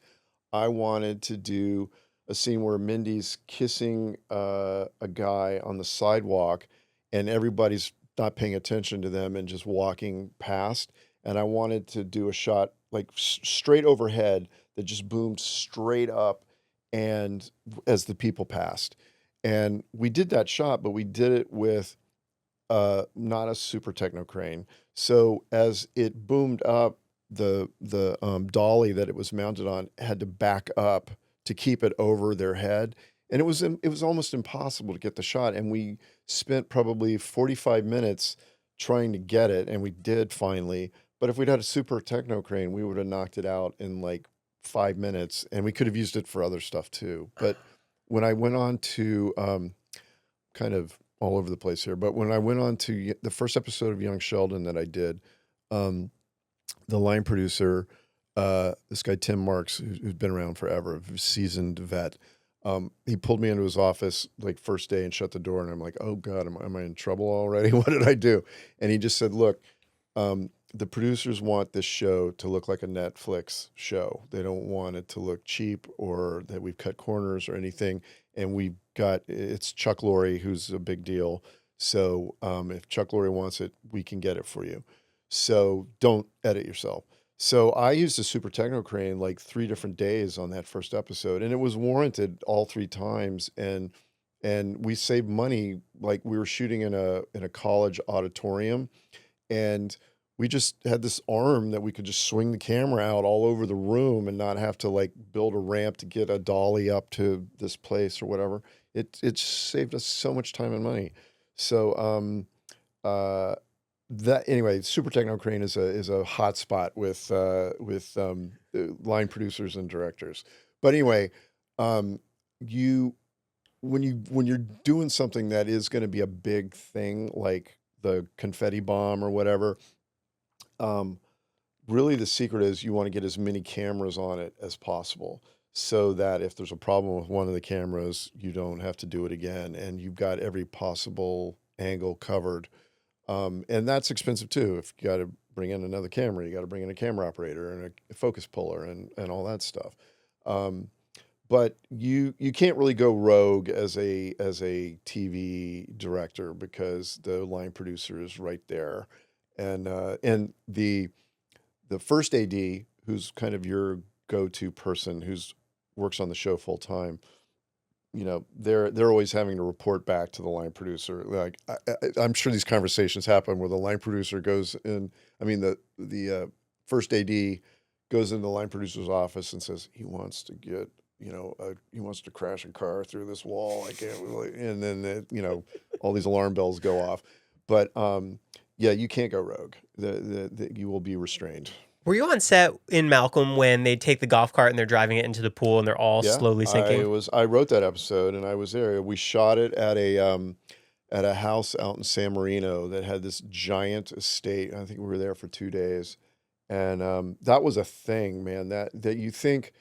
Speaker 2: I wanted to do a scene where Mindy's kissing a guy on the sidewalk, and everybody's not paying attention to them and just walking past. And I wanted to do a shot like straight overhead that just boomed straight up, and as the people passed. And we did that shot, but we did it with not a super techno crane. So as it boomed up, the dolly that it was mounted on had to back up to keep it over their head. And it was almost impossible to get the shot. And we spent probably 45 minutes trying to get it, and we did finally. But if we'd had a super techno crane, we would have knocked it out in like 5 minutes, and we could have used it for other stuff too. But when I went on to kind of all over the place here, but when I went on to the first episode of Young Sheldon that I did, the line producer, this guy Tim Marks, who's been around forever, a seasoned vet, he pulled me into his office like first day and shut the door, and I'm like, oh God, am I in trouble already? What did I do? And he just said, look, the producers want this show to look like a Netflix show. They don't want it to look cheap or that we've cut corners or anything. And it's Chuck Lorre, who's a big deal. So if Chuck Lorre wants it, we can get it for you. So don't edit yourself. So I used a super techno crane like 3 different days on that first episode, and it was warranted all 3 times. And we saved money. Like we were shooting in a college auditorium, and we just had this arm that we could just swing the camera out all over the room and not have to like build a ramp to get a dolly up to this place or whatever. It saved us so much time and money. So that anyway, Super Techno Crane is a hot spot with line producers and directors. But anyway, you when you're doing something that is going to be a big thing like the confetti bomb or whatever, really the secret is you want to get as many cameras on it as possible so that if there's a problem with one of the cameras, you don't have to do it again, and you've got every possible angle covered. And that's expensive too. If you got to bring in another camera, you got to bring in a camera operator and a focus puller and all that stuff. But you can't really go rogue as a TV director because the line producer is right there, and the first AD, who's kind of your go-to person, who's works on the show full time. They're always having to report back to the line producer. Like I'm sure these conversations happen where the line producer goes in. I mean, the first AD goes into the line producer's office and says he wants to get, he wants to crash a car through this wall. I can't really, and then all these alarm bells go off. But yeah, you can't go rogue. You will be restrained.
Speaker 1: Were you on set in Malcolm when they take the golf cart and they're driving it into the pool and they're all slowly sinking?
Speaker 2: I wrote that episode and I was there. We shot it at a house out in San Marino that had this giant estate. I think we were there for 2 days, and that was a thing, man. That you think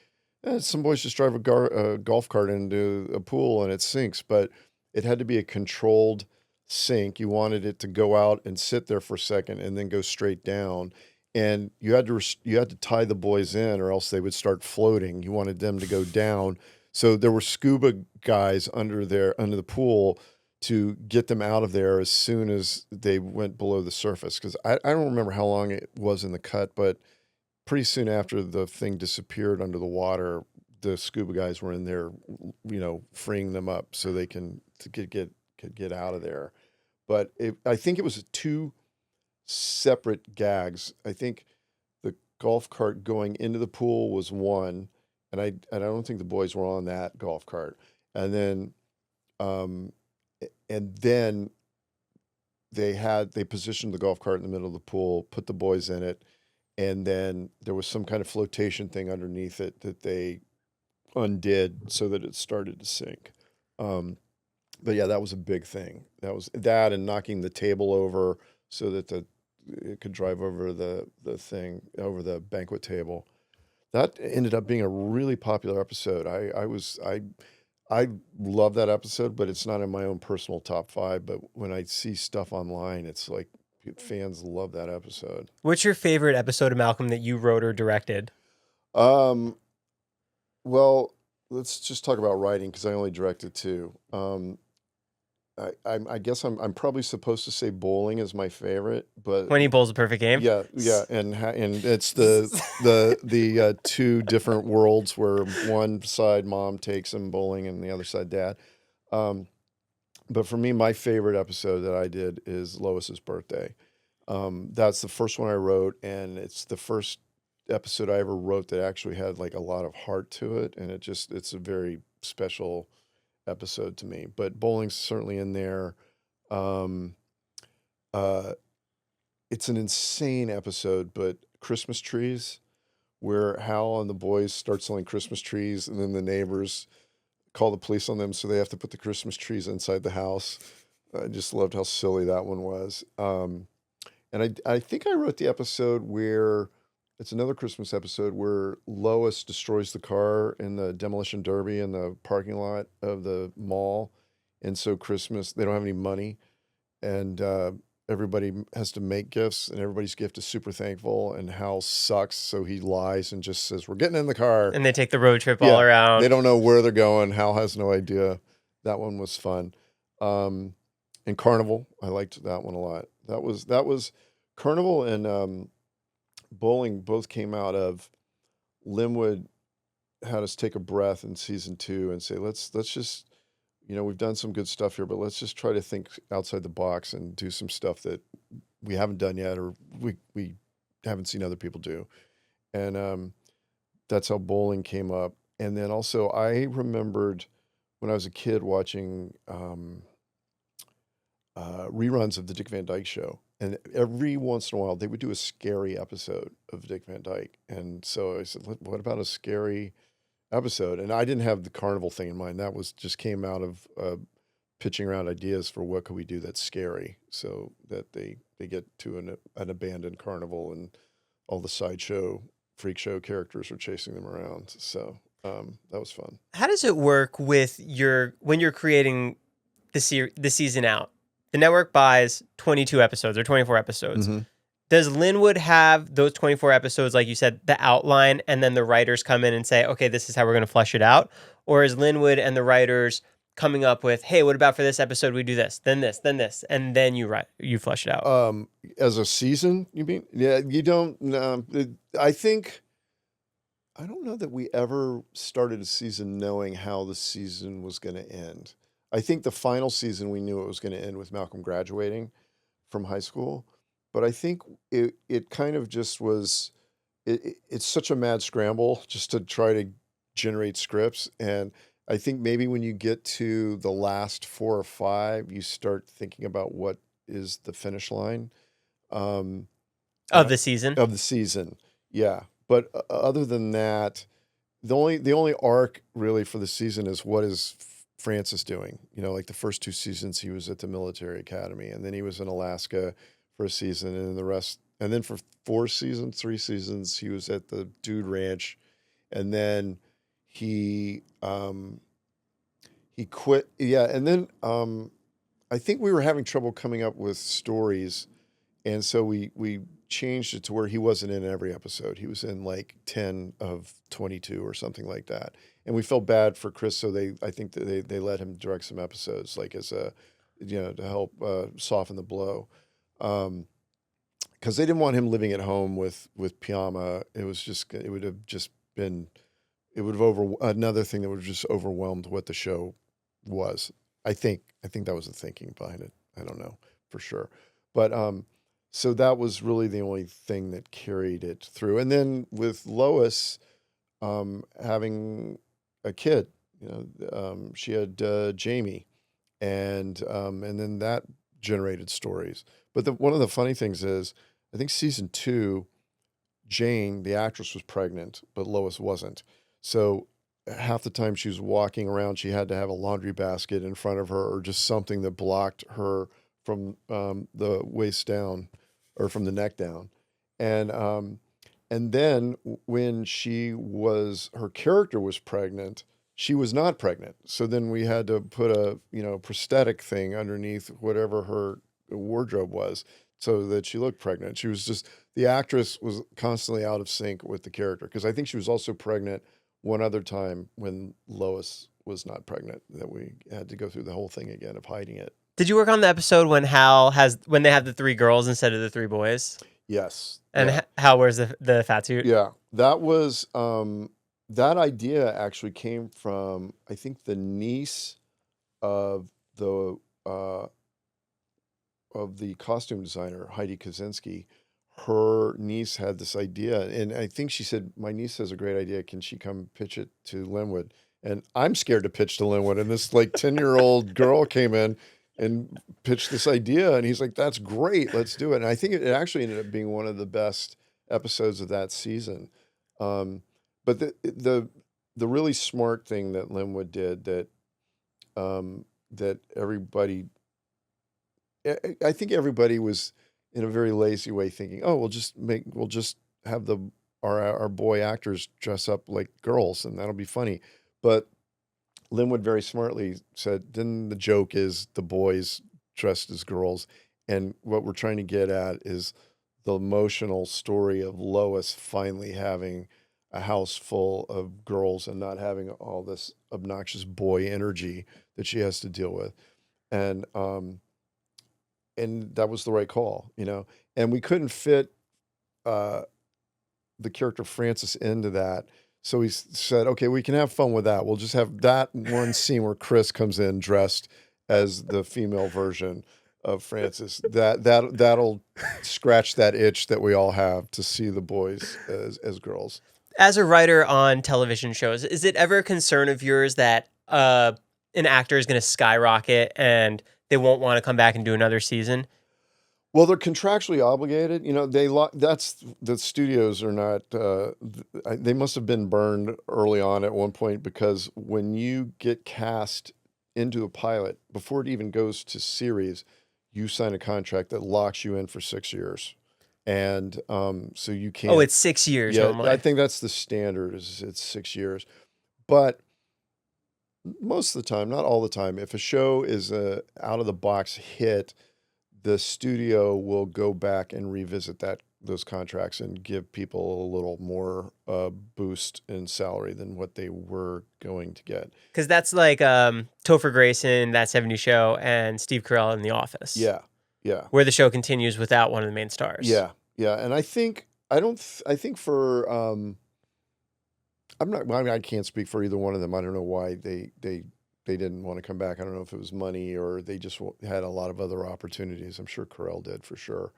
Speaker 2: some boys just drive a golf cart into a pool and it sinks, but it had to be a controlled sink. You wanted it to go out and sit there for a second and then go straight down. And you had to tie the boys in, or else they would start floating. You wanted them to go down, so there were scuba guys under the pool to get them out of there as soon as they went below the surface. Because I don't remember how long it was in the cut, but pretty soon after the thing disappeared under the water, the scuba guys were in there, freeing them up so they could get out of there. But I think it was two separate gags. I think the golf cart going into the pool was one, and I don't think the boys were on that golf cart. And then they positioned the golf cart in the middle of the pool, put the boys in it, and then there was some kind of flotation thing underneath it that they undid so that it started to sink. But yeah, that was a big thing. That was that, and knocking the table over so that it could drive over the thing, over the banquet table. That ended up being a really popular episode. I love that episode, but it's not in my own personal top 5. But when I see stuff online, it's like fans love that episode.
Speaker 1: What's your favorite episode of Malcolm that you wrote or directed?
Speaker 2: Well, let's just talk about writing because I only directed 2. I guess I'm probably supposed to say bowling is my favorite, but
Speaker 1: when he bowls a perfect game.
Speaker 2: Yeah, and it's the 2 different worlds where one side mom takes him bowling and the other side dad. But for me, my favorite episode that I did is Lois's birthday. That's the first one I wrote, and it's the first episode I ever wrote that actually had like a lot of heart to it, and it's a very special episode to me. But bowling's certainly in there. It's an insane episode, but Christmas trees, where Hal and the boys start selling Christmas trees, and then the neighbors call the police on them, so they have to put the Christmas trees inside the house. I just loved how silly that one was. And I think I wrote the episode where it's another Christmas episode where Lois destroys the car in the demolition derby in the parking lot of the mall. And so Christmas, they don't have any money. And everybody has to make gifts, and everybody's gift is super thankful. And Hal sucks, so he lies and just says, "We're getting in the car."
Speaker 1: And they take the road trip all around.
Speaker 2: They don't know where they're going. Hal has no idea. That one was fun. And Carnival, I liked that one a lot. That was Carnival and bowling both came out of Linwood had us take a breath in season 2 and say, let's just, we've done some good stuff here, but let's just try to think outside the box and do some stuff that we haven't done yet, or we haven't seen other people do. And that's how bowling came up. And then also I remembered when I was a kid watching reruns of the Dick Van Dyke Show. And every once in a while, they would do a scary episode of Dick Van Dyke. And so I said, what about a scary episode? And I didn't have the carnival thing in mind. That was just came out of pitching around ideas for what could we do that's scary, so that they get to an abandoned carnival and all the sideshow, freak show characters are chasing them around. So that was fun.
Speaker 1: How does it work with when you're creating the season out? The network buys 22 episodes or 24 episodes.
Speaker 2: Mm-hmm.
Speaker 1: Does Linwood have those 24 episodes, like you said, the outline, and then the writers come in and say, okay, this is how we're going to flesh it out? Or is Linwood and the writers coming up with, hey, what about for this episode we do this, then this, and then you flesh it out?
Speaker 2: As a season, you mean? Yeah, you don't. I don't know that we ever started a season knowing how the season was going to end. I think the final season we knew it was going to end with Malcolm graduating from high school, but I think it kind of just was. It's such a mad scramble just to try to generate scripts, and I think maybe when you get to the last 4 or 5, you start thinking about what is the finish line
Speaker 1: of the season.
Speaker 2: Of the season, yeah. But other than that, the only arc really for the season is what is Francis doing. Like the first 2 seasons, he was at the military academy, and then he was in Alaska for a season, and then the rest, and then for 3 seasons, he was at the Dude Ranch, and then he quit. Yeah, and then I think we were having trouble coming up with stories, and so we changed it to where he wasn't in every episode. He was in like 10 of 22 or something like that. And we felt bad for Chris, so I think that they let him direct some episodes, like as a, to help soften the blow, because they didn't want him living at home with Piama. It would have another thing that would have just overwhelmed what the show was. I think that was the thinking behind it. I don't know for sure, but so that was really the only thing that carried it through. And then with Lois having a kid, she had Jamie, and then that generated stories. But one of the funny things is, I think season 2, Jane, the actress, was pregnant, but Lois wasn't. So half the time she was walking around, she had to have a laundry basket in front of her, or just something that blocked her from the waist down, or from the neck down. And then when her character was pregnant, she was not pregnant. So then we had to put a prosthetic thing underneath whatever her wardrobe was, so that she looked pregnant. The actress was constantly out of sync with the character, because I think she was also pregnant one other time when Lois was not pregnant, that we had to go through the whole thing again of hiding it.
Speaker 1: Did you work on the episode when they have the 3 girls instead of the 3 boys?
Speaker 2: Yes.
Speaker 1: And
Speaker 2: yeah.
Speaker 1: Hal wears the fat suit?
Speaker 2: Yeah. That was, that idea actually came from, I think, the niece of the costume designer, Heidi Kaczynski. Her niece had this idea, and I think she said, my niece has a great idea. Can she come pitch it to Linwood? And I'm scared to pitch to Linwood. And this 10-year-old girl came in and pitched this idea, and he's like, that's great, let's do it. And I think it actually ended up being one of the best episodes of that season. But the really smart thing that Linwood did, that everybody, I think everybody was in a very lazy way thinking, oh, we'll just have our boy actors dress up like girls, and that'll be funny. But Linwood very smartly said, then the joke is the boys dressed as girls. And what we're trying to get at is the emotional story of Lois finally having a house full of girls and not having all this obnoxious boy energy that she has to deal with. And that was the right call, and we couldn't fit the character Francis into that. So we said, okay, we can have fun with that. We'll just have that one scene where Chris comes in dressed as the female version of Francis. That'll scratch that itch that we all have to see the boys as girls.
Speaker 1: As a writer on television shows, is it ever a concern of yours that an actor is going to skyrocket and they won't want to come back and do another season?
Speaker 2: Well, they're contractually obligated. You know, that's the studios are not. They must have been burned early on at one point because when you get cast into a pilot before it even goes to series, you sign a contract that locks you in for 6 years, and so you can't.
Speaker 1: Oh, it's 6 years
Speaker 2: Yeah,
Speaker 1: normally.
Speaker 2: I think that's the standard. Is it's 6 years, but most of the time, not all the time, if a show is a out of the box hit, the studio will go back and revisit those contracts and give people a little more boost in salary than what they were going to get.
Speaker 1: Because that's like Topher Grace, That 70s Show, and Steve Carell in The Office.
Speaker 2: Yeah, yeah,
Speaker 1: Where the show continues without one of the main stars.
Speaker 2: yeah, yeah. And I think for I'm not. I mean, I can't speak for either one of them. I don't know why they didn't want to come back. I don't know if it was money or they just had a lot of other opportunities. I'm sure Carell did for sure.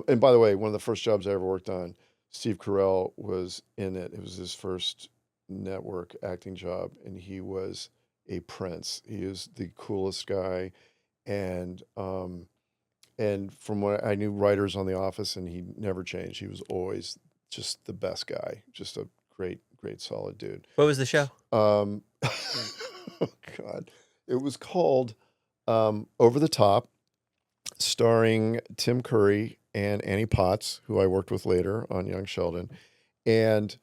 Speaker 2: And by the way, one of the first jobs I ever worked on, Steve Carell was in it. It was his first network acting job, and he was a prince. He is the coolest guy, and from what I knew, writers on The Office, and he never changed. He was always just the best guy. Just a great, solid dude.
Speaker 1: What was the show?
Speaker 2: Oh God, it was called Over the Top, starring Tim Curry and Annie Potts, who I worked with later on Young Sheldon, and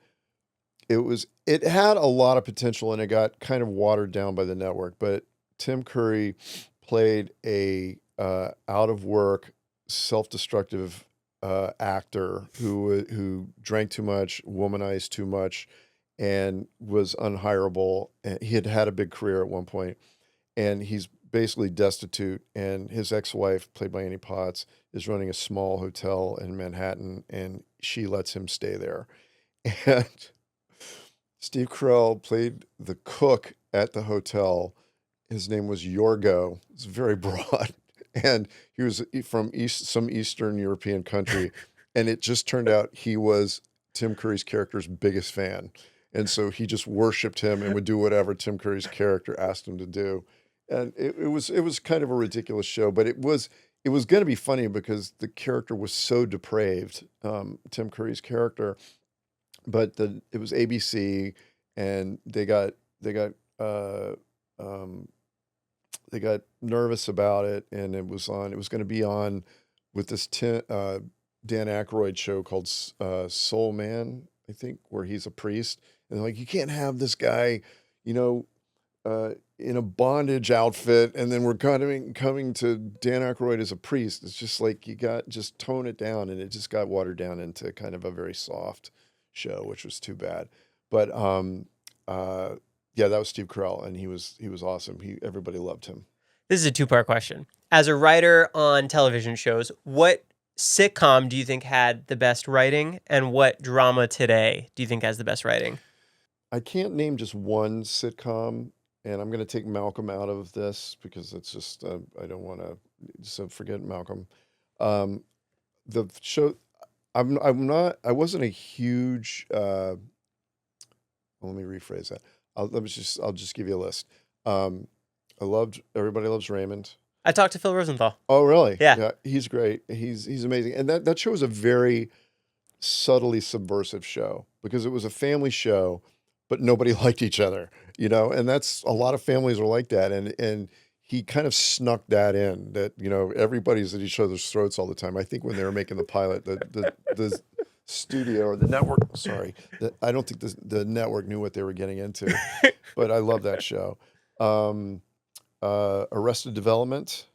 Speaker 2: it had a lot of potential, and it got kind of watered down by the network. But Tim Curry played a out of work, self-destructive actor who drank too much, womanized too much, and was unhireable. And he had a big career at one point, and he's basically destitute. And his ex-wife, played by Annie Potts, is running a small hotel in Manhattan, and she lets him stay there. And Steve Carell played the cook at the hotel. His name was Yorgo. It's very broad. And he was from some Eastern European country. And it just turned out he was Tim Curry's character's biggest fan. And so he just worshipped him and would do whatever Tim Curry's character asked him to do. And it was kind of a ridiculous show, but it was going to be funny because the character was so depraved, Tim Curry's character. But it was ABC, and they got nervous about it, and it was going to be on with this Dan Aykroyd show called Soul Man, I think, where he's a priest. And they're like, you can't have this guy, in a bondage outfit, and then we're coming to Dan Aykroyd as a priest. It's just like just tone it down, and it just got watered down into kind of a very soft show, which was too bad. But yeah, that was Steve Carell, and he was awesome. Everybody loved him.
Speaker 1: This is a two-part question. As a writer on television shows, what sitcom do you think had the best writing, and what drama today do you think has the best writing?
Speaker 2: I can't name just one sitcom, and I'm going to take Malcolm out of this because it's just I don't want to. So forget Malcolm. The show. I wasn't a huge. Let me rephrase that. I'll just give you a list. I loved Everybody Loves Raymond.
Speaker 1: I talked to Phil Rosenthal.
Speaker 2: Oh, really?
Speaker 1: Yeah.
Speaker 2: He's great. He's amazing. And that show was a very subtly subversive show because it was a family show, but nobody liked each other, and that's a lot of families are like that. And he kind of snuck that in that, everybody's at each other's throats all the time. I think when they were making the pilot, the studio or the network, I don't think the network knew what they were getting into, but I love that show. Arrested Development,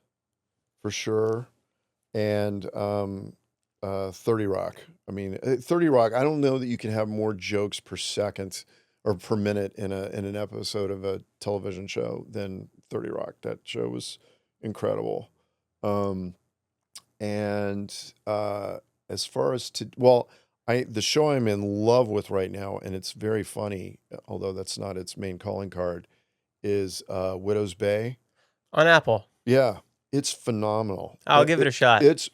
Speaker 2: for sure, and 30 Rock. I mean, 30 Rock, I don't know that you can have more jokes per second or per minute in an episode of a television show than 30 Rock. That show was incredible. And as far as the show I'm in love with right now, and it's very funny, although that's not its main calling card, is Widow's Bay.
Speaker 1: On Apple.
Speaker 2: Yeah, it's phenomenal.
Speaker 1: I'll give it a shot.
Speaker 2: It's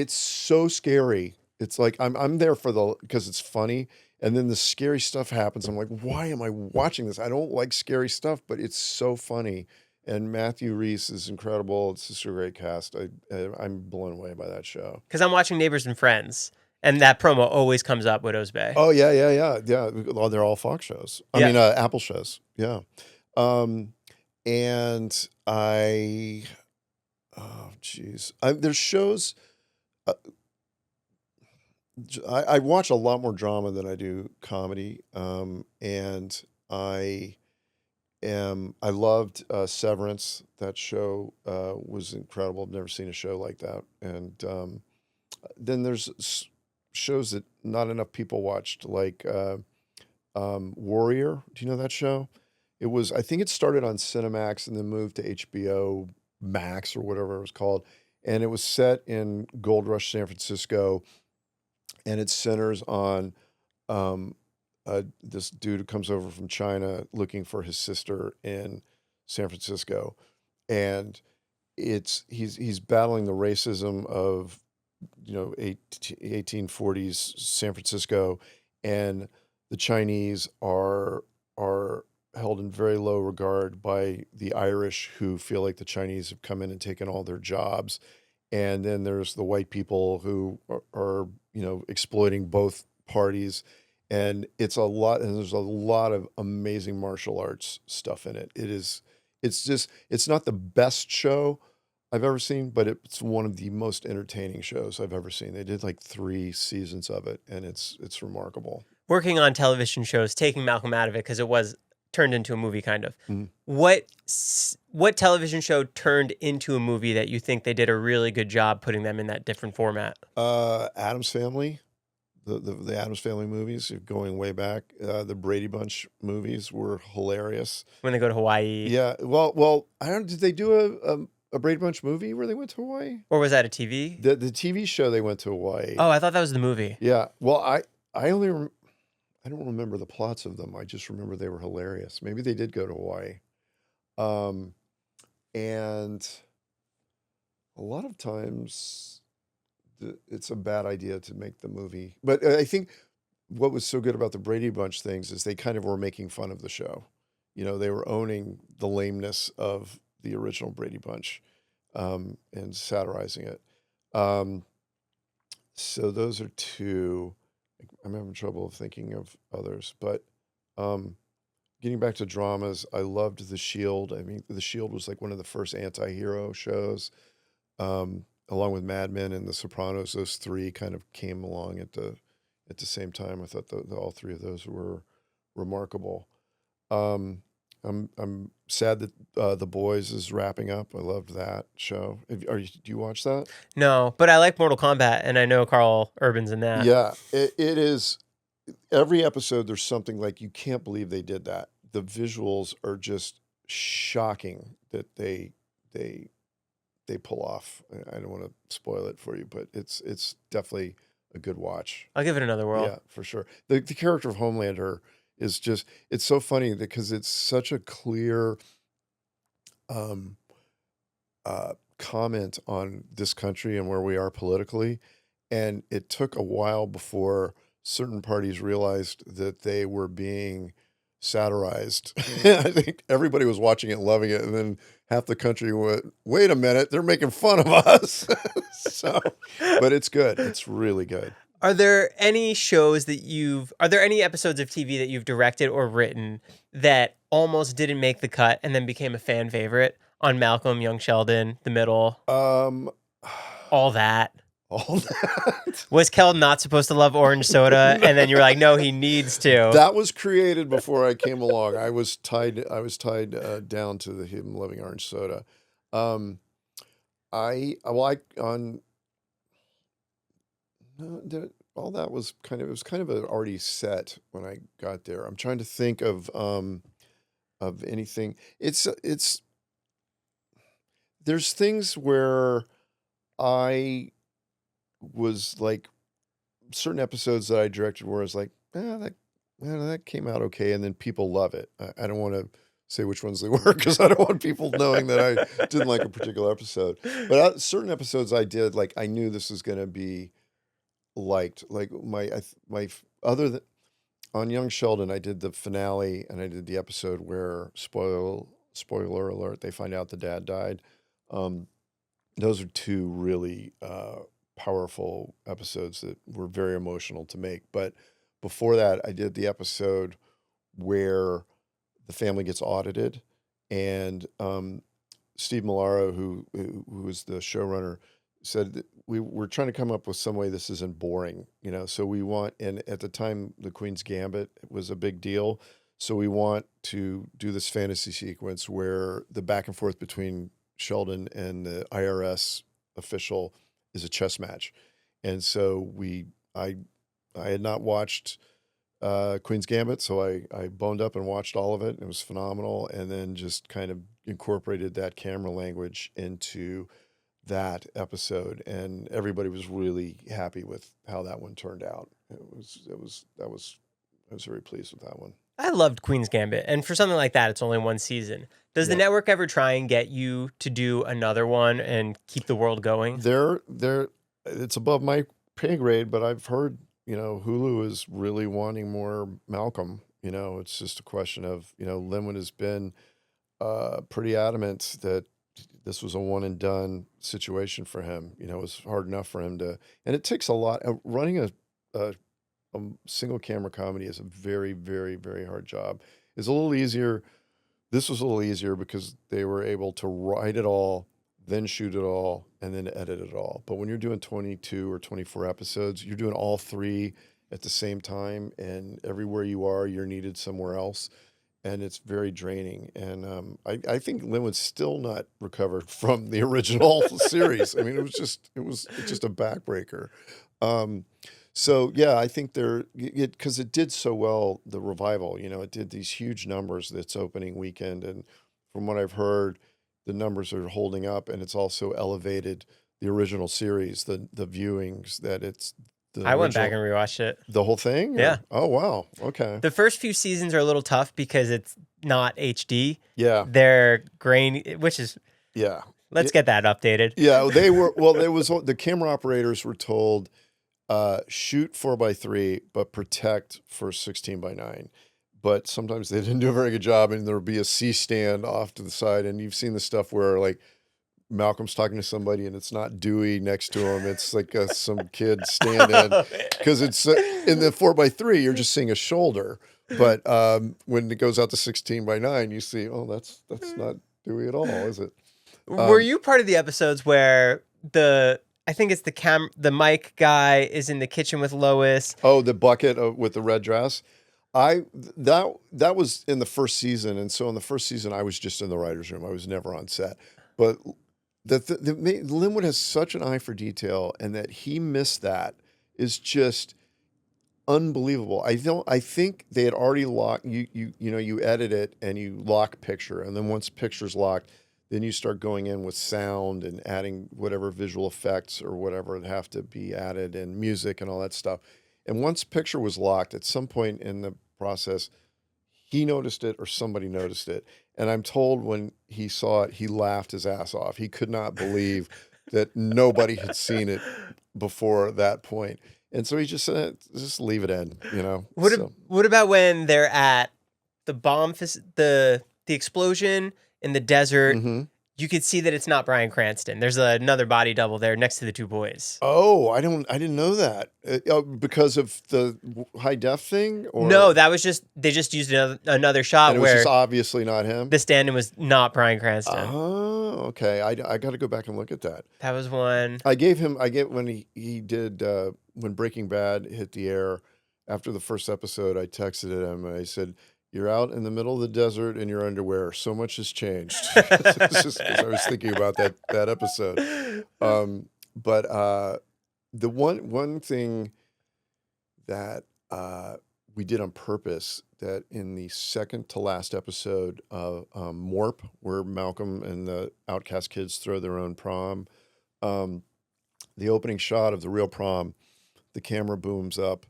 Speaker 2: so scary. It's like I'm there because it's funny, and then the scary stuff happens. I'm like, why am I watching this? I don't like scary stuff, but it's so funny, And Matthew Reese is incredible. It's just a great cast. I'm blown away by that show.
Speaker 1: Because I'm watching Neighbors and Friends, and that promo always comes up, Widow's Bay.
Speaker 2: Oh yeah. Well, they're all Fox shows. I mean, Apple shows. Yeah. And there's shows. I watch a lot more drama than I do comedy. And I loved Severance. That show was incredible. I've never seen a show like that. And then there's shows that not enough people watched, like Warrior. Do you know that show? I think it started on Cinemax and then moved to HBO Max or whatever it was called. And it was set in Gold Rush, San Francisco. And it centers on this dude who comes over from China looking for his sister in San Francisco. And he's battling the racism of 1840s San Francisco, and the Chinese are held in very low regard by the Irish, who feel like the Chinese have come in and taken all their jobs. And then there's the white people who are exploiting both parties. And it's a lot, and there's a lot of amazing martial arts stuff in it. It's not the best show I've ever seen, but it's one of the most entertaining shows I've ever seen. They did like 3 seasons of it, and it's remarkable.
Speaker 1: Working on television shows, taking Malcolm out of it because it was turned into a movie, kind of.
Speaker 2: Mm-hmm.
Speaker 1: What television show turned into a movie that you think they did a really good job putting them in that different format?
Speaker 2: Addams Family. The Addams Family movies, going way back. The Brady Bunch movies were hilarious.
Speaker 1: When they go to Hawaii.
Speaker 2: Yeah. Well, I don't. Did they do a Brady Bunch movie where they went to Hawaii?
Speaker 1: Or was that a TV?
Speaker 2: The TV show they went to Hawaii.
Speaker 1: Oh, I thought that was the movie.
Speaker 2: Yeah. Well, I don't remember the plots of them. I just remember they were hilarious. Maybe they did go to Hawaii. And a lot of times it's a bad idea to make the movie. But I think what was so good about the Brady Bunch things is they kind of were making fun of the show. They were owning the lameness of the original Brady Bunch, and satirizing it. So those are 2. I'm having trouble thinking of others, but getting back to dramas, I loved The Shield. I mean, The Shield was like one of the first anti-hero shows, along with Mad Men and The Sopranos. Those 3 kind of came along at the same time. I thought all 3 of those were remarkable. I'm sad that The Boys is wrapping up. I loved that show. Do you watch that?
Speaker 1: No, but I like Mortal Kombat, and I know Carl Urban's in that.
Speaker 2: Yeah, it is. Every episode, there's something like, you can't believe they did that. The visuals are just shocking that they pull off. I don't want to spoil it for you, but it's definitely a good watch.
Speaker 1: I'll give it another whirl.
Speaker 2: Yeah, for sure. The character of Homelander is just, it's so funny because it's such a clear comment on this country and where we are politically. And it took a while before certain parties realized that they were being satirized. I think everybody was watching it and loving it. And then half the country went, wait a minute, they're making fun of us. But it's good. It's really good.
Speaker 1: Are there any episodes of TV that you've directed or written that almost didn't make the cut and then became a fan favorite? On Malcolm, Young Sheldon, The Middle, all that.
Speaker 2: All that.
Speaker 1: Was Kel not supposed to love orange soda, and then you were like, no, he needs to?
Speaker 2: That was created before I came along. I was tied down to him loving orange soda. All that was kind of already set when I got there. I'm trying to think of anything. There's things where I was like, certain episodes that I directed where I was like, that came out okay, and then people love it. I don't want to say which ones they were because I don't want people knowing that I didn't like a particular episode. But certain episodes I did, like, I knew this was going to be liked. Like on Young Sheldon, I did the finale and I did the episode where, spoiler spoiler alert, they find out the dad died. Those are two really powerful episodes that were very emotional to make. But before that, I did the episode where the family gets audited, and Steve Milaro, who was the showrunner, said that we're trying to come up with some way this isn't boring, so we want, and at the time the Queen's Gambit was a big deal, so we want to do this fantasy sequence where the back and forth between Sheldon and the IRS official is a chess match. And so I had not watched Queen's Gambit, so I boned up and watched all of it. It was phenomenal, and then just kind of incorporated that camera language into that episode, and everybody was really happy with how that one turned out. I was very pleased with that one.
Speaker 1: I loved Queen's Gambit, and for something like that, it's only one season. Does the network ever try and get you to do another one and keep the world going?
Speaker 2: It's above my pay grade, but I've heard, Hulu is really wanting more Malcolm. It's just a question of, Linwood has been pretty adamant that this was a one and done situation for him. It was hard enough for him to, and it takes a lot. Running a single camera comedy is a very, very, very hard job. It's a little easier. This was a little easier because they were able to write it all, then shoot it all, and then edit it all. But when you're doing 22 or 24 episodes, you're doing all three at the same time, and everywhere you are, you're needed somewhere else. And it's very draining. And I think Linwood's still not recovered from the original series. I mean, it was just a backbreaker. So yeah, I think because it did so well, the revival, it did these huge numbers that's opening weekend. And from what I've heard, the numbers are holding up, and it's also elevated the original series, the viewings that it's.
Speaker 1: I went back and rewatched it.
Speaker 2: The whole thing?
Speaker 1: Yeah.
Speaker 2: Oh, wow. Okay.
Speaker 1: The first few seasons are a little tough because it's not HD.
Speaker 2: Yeah.
Speaker 1: They're grainy, which is...
Speaker 2: Yeah.
Speaker 1: Let's get that updated.
Speaker 2: Yeah, they were... Well, the camera operators were told, shoot 4:3, but protect for 16:9. But sometimes they didn't do a very good job, and there would be a C-stand off to the side, and you've seen the stuff where, like, Malcolm's talking to somebody and it's not Dewey next to him. It's like some kid stand-in, because it's in the 4:3, you're just seeing a shoulder. But when it goes out to 16:9, you see, oh, that's not Dewey at all, is it?
Speaker 1: Were you part of the episodes where I think it's the mic guy is in the kitchen with Lois?
Speaker 2: Oh, the bucket with the red dress. That was in the first season, and so in the first season I was just in the writer's room. I was never on set. But Linwood has such an eye for detail, and that he missed that is just unbelievable. I think they had already locked you edit it and you lock picture, and then once picture's locked, then you start going in with sound and adding whatever visual effects or whatever that have to be added, and music and all that stuff. And once picture was locked, at some point in the process, he noticed it or somebody noticed it. And I'm told when he saw it, he laughed his ass off. He could not believe that nobody had seen it before that point. And so he just said, just leave it in,
Speaker 1: What about when they're at the the explosion in the desert?
Speaker 2: Mm-hmm.
Speaker 1: You could see that it's not Bryan Cranston. There's another body double there next to the two boys.
Speaker 2: Oh, I didn't know that. Because of the high def thing? Or?
Speaker 1: No, that was they just used another shot,
Speaker 2: and it was just obviously not him?
Speaker 1: The stand-in was not Bryan Cranston.
Speaker 2: Oh, okay. I got to go back and look at that.
Speaker 1: That was one.
Speaker 2: When he did, when Breaking Bad hit the air, after the first episode, I texted him and I said, "You're out in the middle of the desert in your underwear. So much has changed." It's just because I was thinking about that episode. But the one thing that we did on purpose, that in the second to last episode of Morp, where Malcolm and the Outcast kids throw their own prom, the opening shot of the real prom, the camera booms up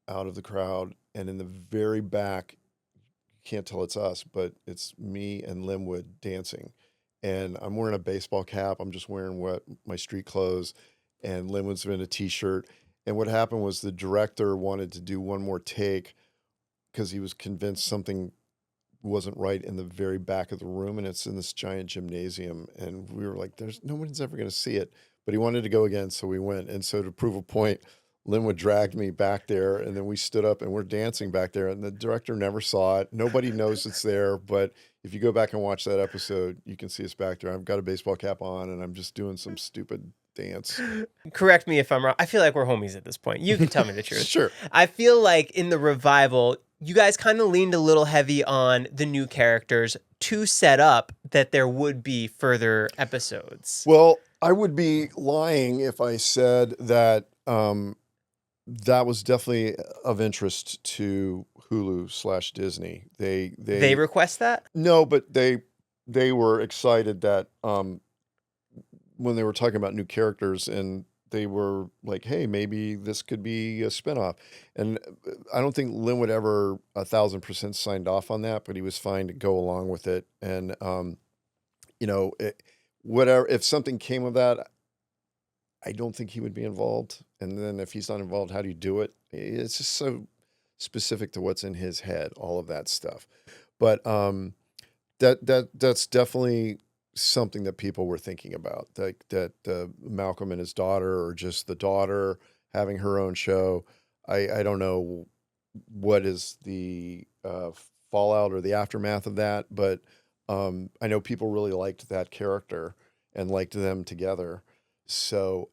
Speaker 2: out of the crowd, and in the very back, can't tell it's us, but it's me and Linwood dancing. And I'm wearing a baseball cap. I'm just wearing my street clothes, and Linwood's in a t-shirt. And what happened was the director wanted to do one more take because he was convinced something wasn't right in the very back of the room, and it's in this giant gymnasium. And we were like, "There's no one's ever going to see it." But he wanted to go again, so we went. And so to prove a point, Linwood dragged me back there, and then we stood up and we're dancing back there. And the director never saw it. Nobody knows it's there, but if you go back and watch that episode, you can see us back there. I've got a baseball cap on, and I'm just doing some stupid dance.
Speaker 1: Correct me if I'm wrong. I feel like we're homies at this point. You can tell me the truth.
Speaker 2: Sure.
Speaker 1: I feel like in the revival, you guys kind of leaned a little heavy on the new characters to set up that there would be further episodes.
Speaker 2: Well, I would be lying if I said that that was definitely of interest to Hulu/Disney. They
Speaker 1: request that?
Speaker 2: No, but they were excited that when they were talking about new characters, and they were like, "Hey, maybe this could be a spinoff." And I don't think Linwood ever 1,000% signed off on that, but he was fine to go along with it. And whatever, if something came of that, I don't think he would be involved. And then if he's not involved, how do you do it? It's just so specific to what's in his head, all of that stuff. But that's definitely something that people were thinking about, like that Malcolm and his daughter, or just the daughter having her own show. I don't know what is the fallout or the aftermath of that, but I know people really liked that character and liked them together. So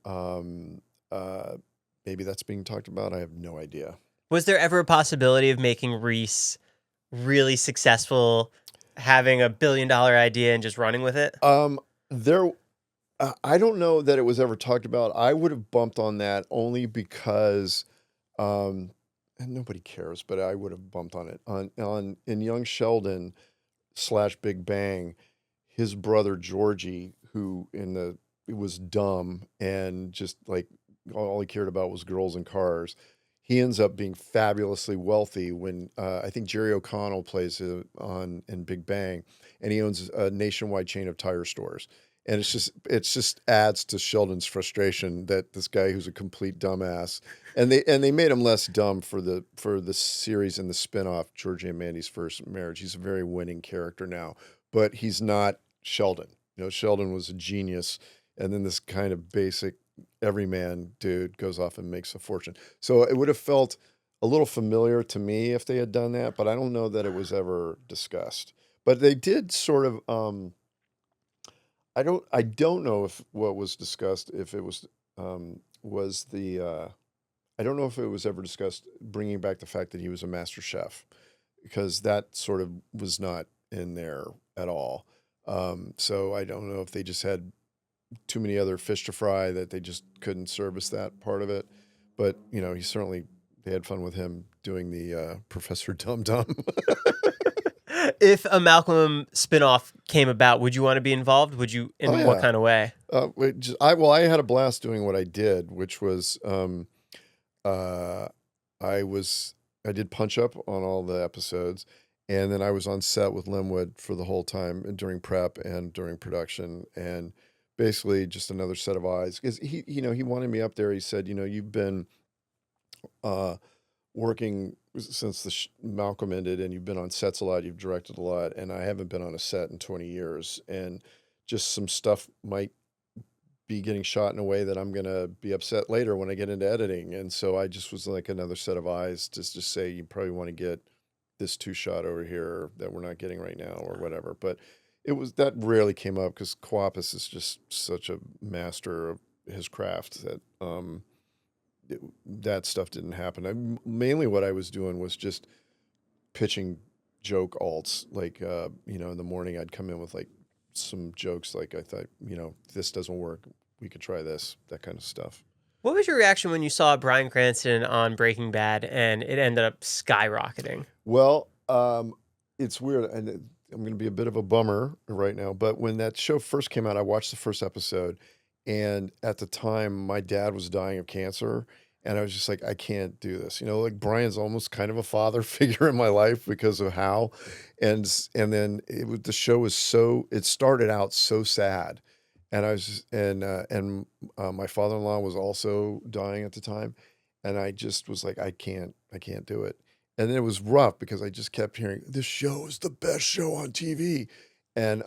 Speaker 2: maybe that's being talked about. I have no idea.
Speaker 1: Was there ever a possibility of making Reese really successful, having $1 billion idea and just running with it?
Speaker 2: I don't know that it was ever talked about. I would have bumped on that only because, and nobody cares, but I would have bumped on it in Young Sheldon / Big Bang. His brother Georgie, who was dumb and just like all he cared about was girls and cars. He ends up being fabulously wealthy when I think Jerry O'Connell plays in Big Bang, and he owns a nationwide chain of tire stores. And it just adds to Sheldon's frustration that this guy who's a complete dumbass, and they made him less dumb for the series and the spinoff, Georgie and Mandy's First Marriage. He's a very winning character now, but he's not Sheldon. Sheldon was a genius, and then this kind of basic everyman dude goes off and makes a fortune. So it would have felt a little familiar to me if they had done that, but I don't know that it was ever discussed. But they did sort of. I don't know if what was discussed, if it was I don't know if it was ever discussed bringing back the fact that he was a master chef, because that sort of was not in there at all. So I don't know if they just had too many other fish to fry that they just couldn't service that part of it. But, they had fun with him doing the Professor Dum Dum.
Speaker 1: If a Malcolm spinoff came about, would you want to be involved? Would you, in what kind of way?
Speaker 2: I had a blast doing what I did, which was I did punch up on all the episodes, and then I was on set with Linwood for the whole time during prep and during production, and basically just another set of eyes, because he wanted me up there. He said, you've been working since the Malcolm ended, and you've been on sets a lot, you've directed a lot, and I haven't been on a set in 20 years, and just some stuff might be getting shot in a way that I'm going to be upset later when I get into editing. And so I just was like another set of eyes to just say, you probably want to get this 2-shot over here that we're not getting right now or whatever. But that rarely came up because Kwapis is just such a master of his craft that that stuff didn't happen. Mainly what I was doing was just pitching joke alts. Like, in the morning I'd come in with like some jokes. Like I thought, this doesn't work. We could try this, that kind of stuff.
Speaker 1: What was your reaction when you saw Bryan Cranston on Breaking Bad and it ended up skyrocketing?
Speaker 2: Well, it's weird, and I'm going to be a bit of a bummer right now, but when that show first came out, I watched the first episode, and at the time, my dad was dying of cancer, and I was just like, I can't do this. Like Brian's almost kind of a father figure in my life because of how, and then the show was it started out so sad, and I was just, and my father-in-law was also dying at the time, and I just was like, I can't do it. And it was rough because I just kept hearing, this show is the best show on TV. And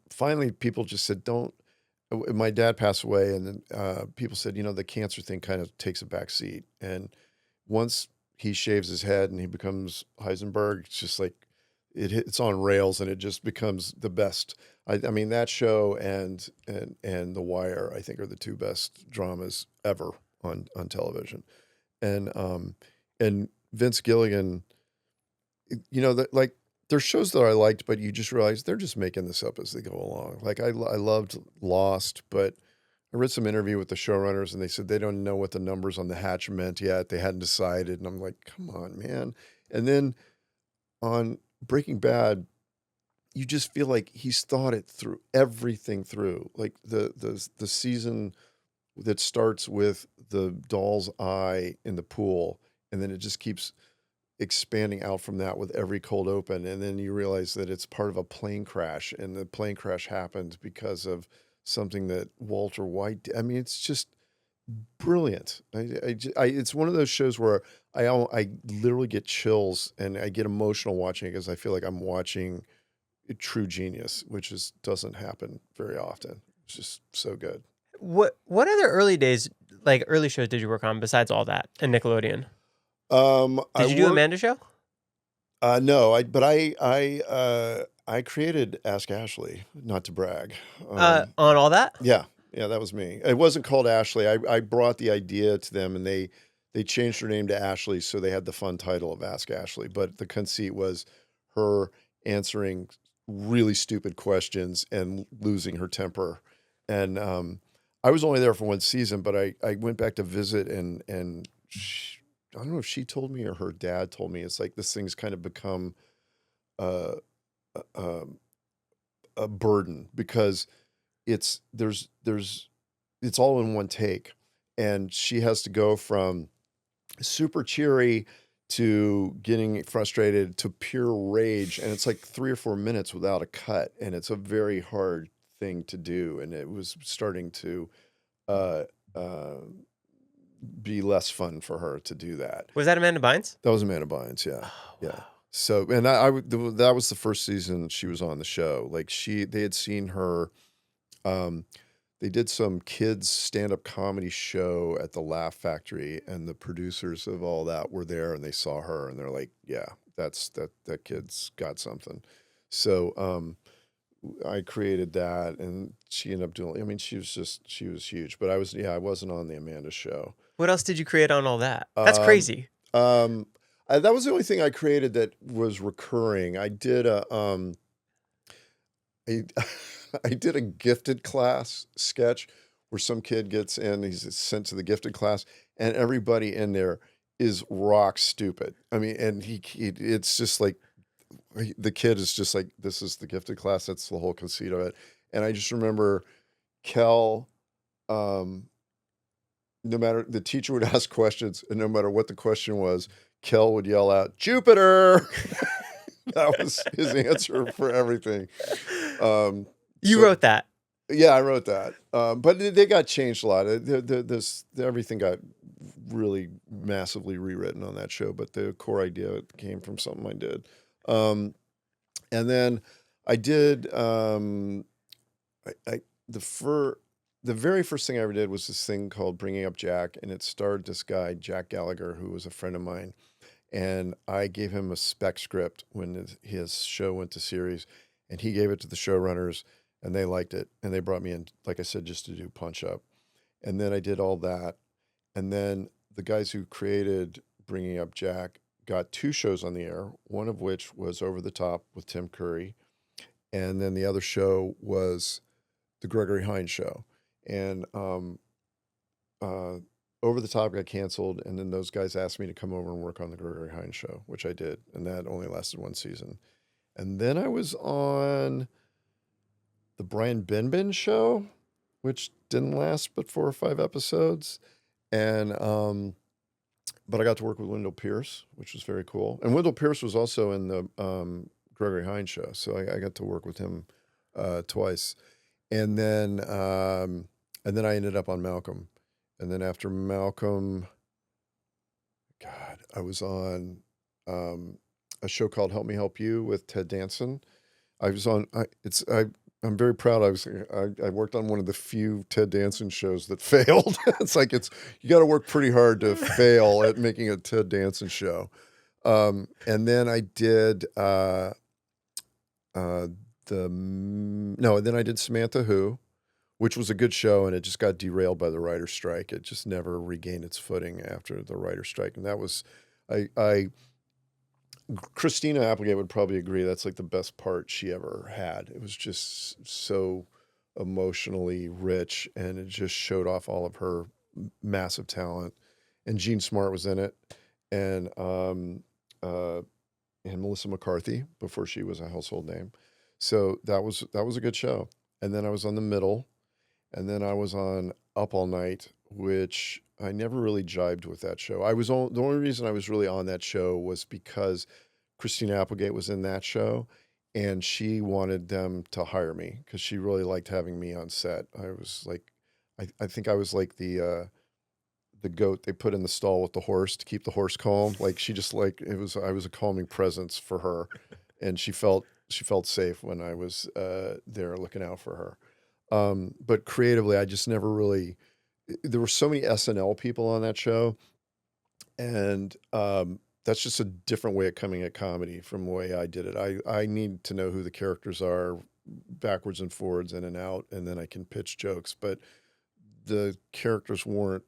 Speaker 2: finally people just said, don't. My dad passed away, and then people said, the cancer thing kind of takes a back seat. And once he shaves his head and he becomes Heisenberg, it's just like it's on rails, and it just becomes the best. I mean, that show and The Wire, I think, are the two best dramas ever on television. And Vince Gilligan, like, there's shows that I liked, but you just realize they're just making this up as they go along. Like I loved Lost, but I read some interview with the showrunners, and they said they don't know what the numbers on the hatch meant yet. They hadn't decided, and I'm like, come on, man. And then on Breaking Bad, you just feel like he's thought it through, everything through. Like the season that starts with the doll's eye in the pool, and then it just keeps expanding out from that with every cold open, and then you realize that it's part of a plane crash, and the plane crash happened because of something that Walter White did. I mean, it's just brilliant. It's one of those shows where I literally get chills and I get emotional watching it because I feel like I'm watching a true genius, which doesn't happen very often. It's just so good.
Speaker 1: What other early shows did you work on besides all that and Nickelodeon? Did you do Amanda Show?
Speaker 2: No, I created Ask Ashley, not to brag.
Speaker 1: On all that?
Speaker 2: Yeah, that was me. It wasn't called Ashley. I brought the idea to them, and they changed her name to Ashley, so they had the fun title of Ask Ashley. But the conceit was her answering really stupid questions and losing her temper. And I was only there for one season, but I went back to visit, and I don't know if she told me or her dad told me, it's like this thing's kind of become a burden because it's all in one take, and she has to go from super cheery to getting frustrated to pure rage, and it's like 3 or 4 minutes without a cut, and it's a very hard thing to do, and it was starting to be less fun for her to do that.
Speaker 1: Was that Amanda Bynes?
Speaker 2: That was Amanda Bynes, yeah.
Speaker 1: Oh,
Speaker 2: yeah.
Speaker 1: wow.
Speaker 2: So, and that was the first season she was on the show. Like they had seen her, they did some kids stand-up comedy show at the Laugh Factory, and the producers of all that were there, and they saw her, and they're like, yeah, that kid's got something. So, I created that, and she ended up doing, I mean, she was huge, but I wasn't on the Amanda Show.
Speaker 1: What else did you create on all that? That's crazy.
Speaker 2: That was the only thing I created that was recurring. I did I did a gifted class sketch where some kid gets in, he's sent to the gifted class, and everybody in there is rock stupid. I mean, and it's just like, the kid is just like, this is the gifted class. That's the whole conceit of it. And I just remember Kel, no matter, the teacher would ask questions, and no matter what the question was, Kel would yell out, Jupiter. That was his answer for everything.
Speaker 1: You wrote that?
Speaker 2: Yeah, I wrote that. But they got changed a lot. Everything got really massively rewritten on that show, but the core idea came from something I did. And then I did, the very first thing I ever did was this thing called Bringing Up Jack, and it starred this guy, Jack Gallagher, who was a friend of mine. And I gave him a spec script when his show went to series, and he gave it to the showrunners, and they liked it. And they brought me in, like I said, just to do Punch Up. And then I did all that. And then the guys who created Bringing Up Jack got 2 shows on the air, one of which was Over the Top with Tim Curry. And then the other show was the Gregory Hines Show. And Over the Top got canceled, and then those guys asked me to come over and work on the Gregory Hines Show, which I did. And that only lasted 1 season. And then I was on the Brian Benben Show, which didn't last but 4 or 5 episodes. And but I got to work with Wendell Pierce, which was very cool. And Wendell Pierce was also in the Gregory Hines Show, so I got to work with him twice. And then I ended up on Malcolm. And then after Malcolm, God, I was on a show called Help Me Help You with Ted Danson. I was on. I'm very proud. I worked on one of the few Ted Danson shows that failed. You got to work pretty hard to fail at making a Ted Danson show. And then I did then I did Samantha Who, which was a good show, and it just got derailed by the writer's strike. It just never regained its footing after the writer's strike, and that was Christina Applegate would probably agree that's like the best part she ever had. It was just so emotionally rich, and it just showed off all of her massive talent. And Jean Smart was in it, and Melissa McCarthy before she was a household name. So that was a good show. And then I was on The Middle, and then I was on Up All Night, which I never really jibed with that show. The only reason I was really on that show was because Christina Applegate was in that show, and she wanted them to hire me because she really liked having me on set. I was like, I think I was like the goat they put in the stall with the horse to keep the horse calm. Like she just like I was a calming presence for her, and she felt safe when I was there looking out for her. But creatively, I just never really. There were so many SNL people on that show, and that's just a different way of coming at comedy from the way I did it. I need to know who the characters are backwards and forwards, in and out, and then I can pitch jokes. But the characters weren't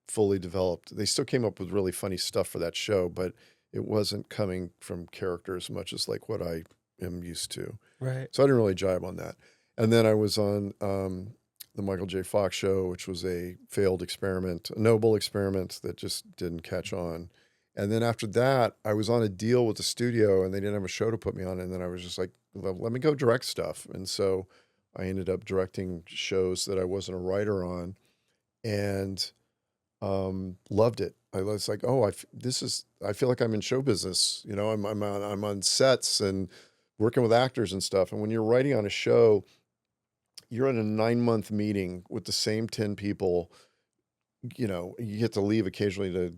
Speaker 2: fully developed. They still came up with really funny stuff for that show, but it wasn't coming from character as much as like what I am used to.
Speaker 1: Right.
Speaker 2: So I didn't really jive on that. And then I was on the Michael J. Fox show, which was a failed experiment, a noble experiment that just didn't catch on. And then after that, I was on a deal with the studio, and they didn't have a show to put me on. And then I was just like, well, let me go direct stuff. And so I ended up directing shows that I wasn't a writer on, and loved it. I was like, oh, I feel like I'm in show business. You know, I'm on sets and working with actors and stuff. And when you're writing on a show, you're in a 9-month meeting with the same 10 people. You know, you get to leave occasionally to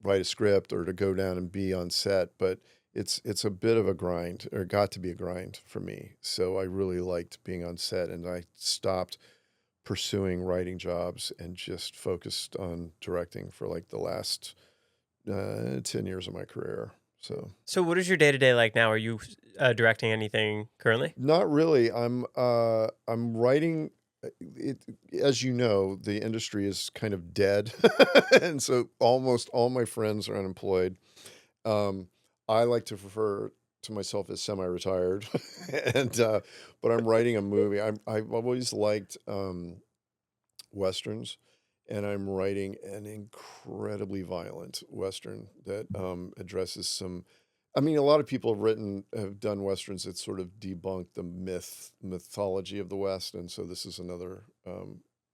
Speaker 2: write a script or to go down and be on set, but it's a bit of a grind, or got to be a grind for me. So I really liked being on set, and I stopped pursuing writing jobs and just focused on directing for like the last 10 years of my career. So
Speaker 1: what is your day-to-day like now? Are you directing anything currently?
Speaker 2: Not really. I'm writing. As you know, the industry is kind of dead, and so almost all my friends are unemployed. I like to refer to myself as semi-retired, and but I'm writing a movie. I've always liked westerns, and I'm writing an incredibly violent western that addresses some. I mean, a lot of people have done westerns that sort of debunk the mythology of the West, and so this is another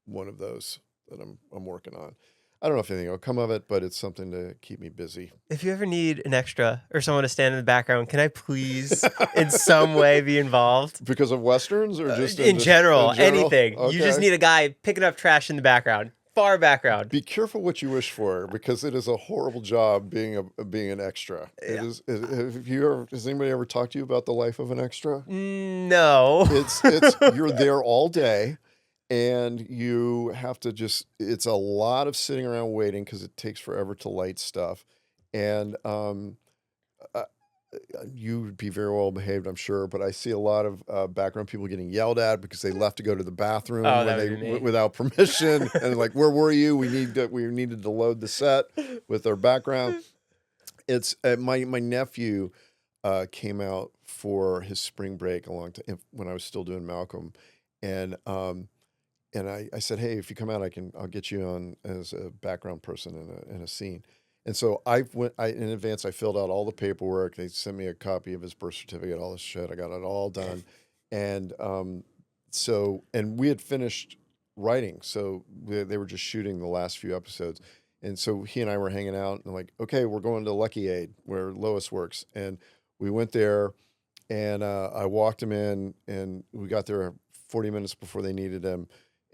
Speaker 2: one of those that I'm working on. I don't know if anything will come of it, but it's something to keep me busy.
Speaker 1: If you ever need an extra or someone to stand in the background, can I please in some way be involved?
Speaker 2: Because of westerns, or just
Speaker 1: in general, anything.
Speaker 2: Okay.
Speaker 1: You just need a guy picking up trash in the background. Far background.
Speaker 2: Be careful what you wish for, because it is a horrible job being an extra.
Speaker 1: Yeah.
Speaker 2: Has anybody ever talked to you about the life of an extra?
Speaker 1: No.
Speaker 2: It's you're there all day, and you have to it's a lot of sitting around waiting because it takes forever to light stuff. And you would be very well behaved, I'm sure, but I see a lot of background people getting yelled at because they left to go to the bathroom without permission, and like, where were you? We needed to load the set with our background. It's my nephew came out for his spring break a long time when I was still doing Malcolm, and I said, hey, if you come out, I'll get you on as a background person in a scene. And so in advance, I filled out all the paperwork. They sent me a copy of his birth certificate, all this shit. I got it all done. And and we had finished writing. So they were just shooting the last few episodes. And so he and I were hanging out, and like, okay, we're going to Lucky Aid, where Lois works. And we went there, and I walked him in, and we got there 40 minutes before they needed him.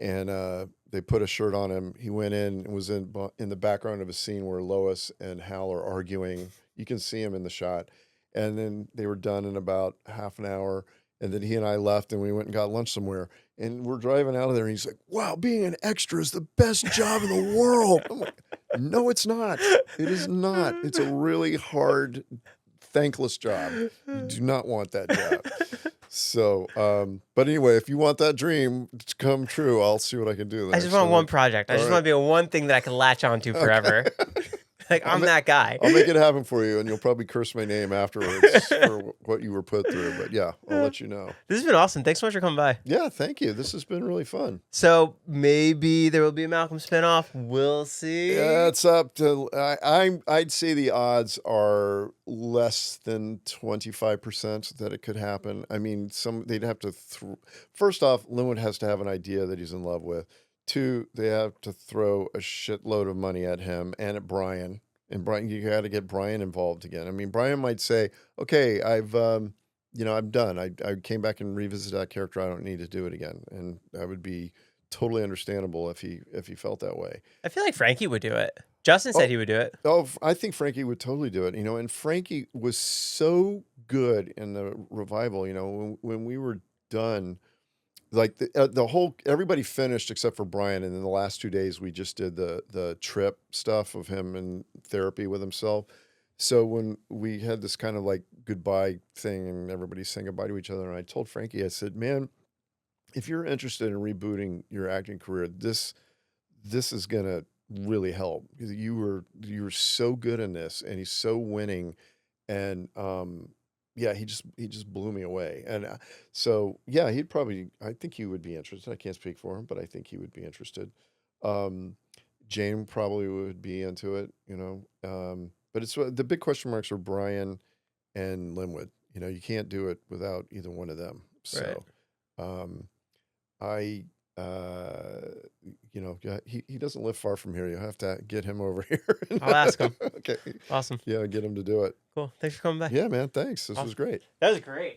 Speaker 2: and they put a shirt on him. He went in and was in the background of a scene where Lois and Hal are arguing. You can see him in the shot. And then they were done in about half an hour. And then he and I left, and we went and got lunch somewhere. And we're driving out of there, and he's like, wow, being an extra is the best job in the world. I'm like, no, it's not. It is not. It's a really hard, thankless job. You do not want that job. So, but anyway, if you want that dream to come true, I'll see what I can do there.
Speaker 1: I just want one project. I just want to be a one thing that I can latch onto forever. Like, I'm that guy.
Speaker 2: I'll make it happen for you, and you'll probably curse my name afterwards for what you were put through. But yeah, I'll let you know.
Speaker 1: This has been awesome. Thanks so much for coming by.
Speaker 2: Yeah, thank you. This has been really fun.
Speaker 1: So maybe there will be a Malcolm spinoff. We'll see.
Speaker 2: Yeah, it's up to I'd say the odds are less than 25% that it could happen. I mean, they'd have to. First off, Linwood has to have an idea that he's in love with. 2, they have to throw a shitload of money at him and at Brian. And Brian, you got to get Brian involved again. I mean, Brian might say, "Okay, I'm done. I came back and revisited that character. I don't need to do it again." And that would be totally understandable if he felt that way.
Speaker 1: I feel like Frankie would do it. Justin said he would do it.
Speaker 2: Oh, I think Frankie would totally do it. And Frankie was so good in the revival. When we were done. Like the whole, everybody finished except for Brian, and then the last 2 days we just did the trip stuff of him in therapy with himself. So when we had this kind of like goodbye thing and everybody saying goodbye to each other, and I told Frankie, I said, "Man, if you're interested in rebooting your acting career, this is gonna really help, because you were so good in this, and he's so winning, and yeah, he just blew me away." And so, yeah, I think he would be interested. I can't speak for him, but I think he would be interested. Jane probably would be into it, but it's the big question marks are Brian and Linwood. You can't do it without either one of them. So,
Speaker 1: right.
Speaker 2: he doesn't live far from here. You have to get him over here.
Speaker 1: I'll ask him.
Speaker 2: Okay.
Speaker 1: Awesome.
Speaker 2: Yeah, get him to do it.
Speaker 1: Cool. Thanks for coming by.
Speaker 2: Yeah, man. Thanks. This was great.
Speaker 1: That was great.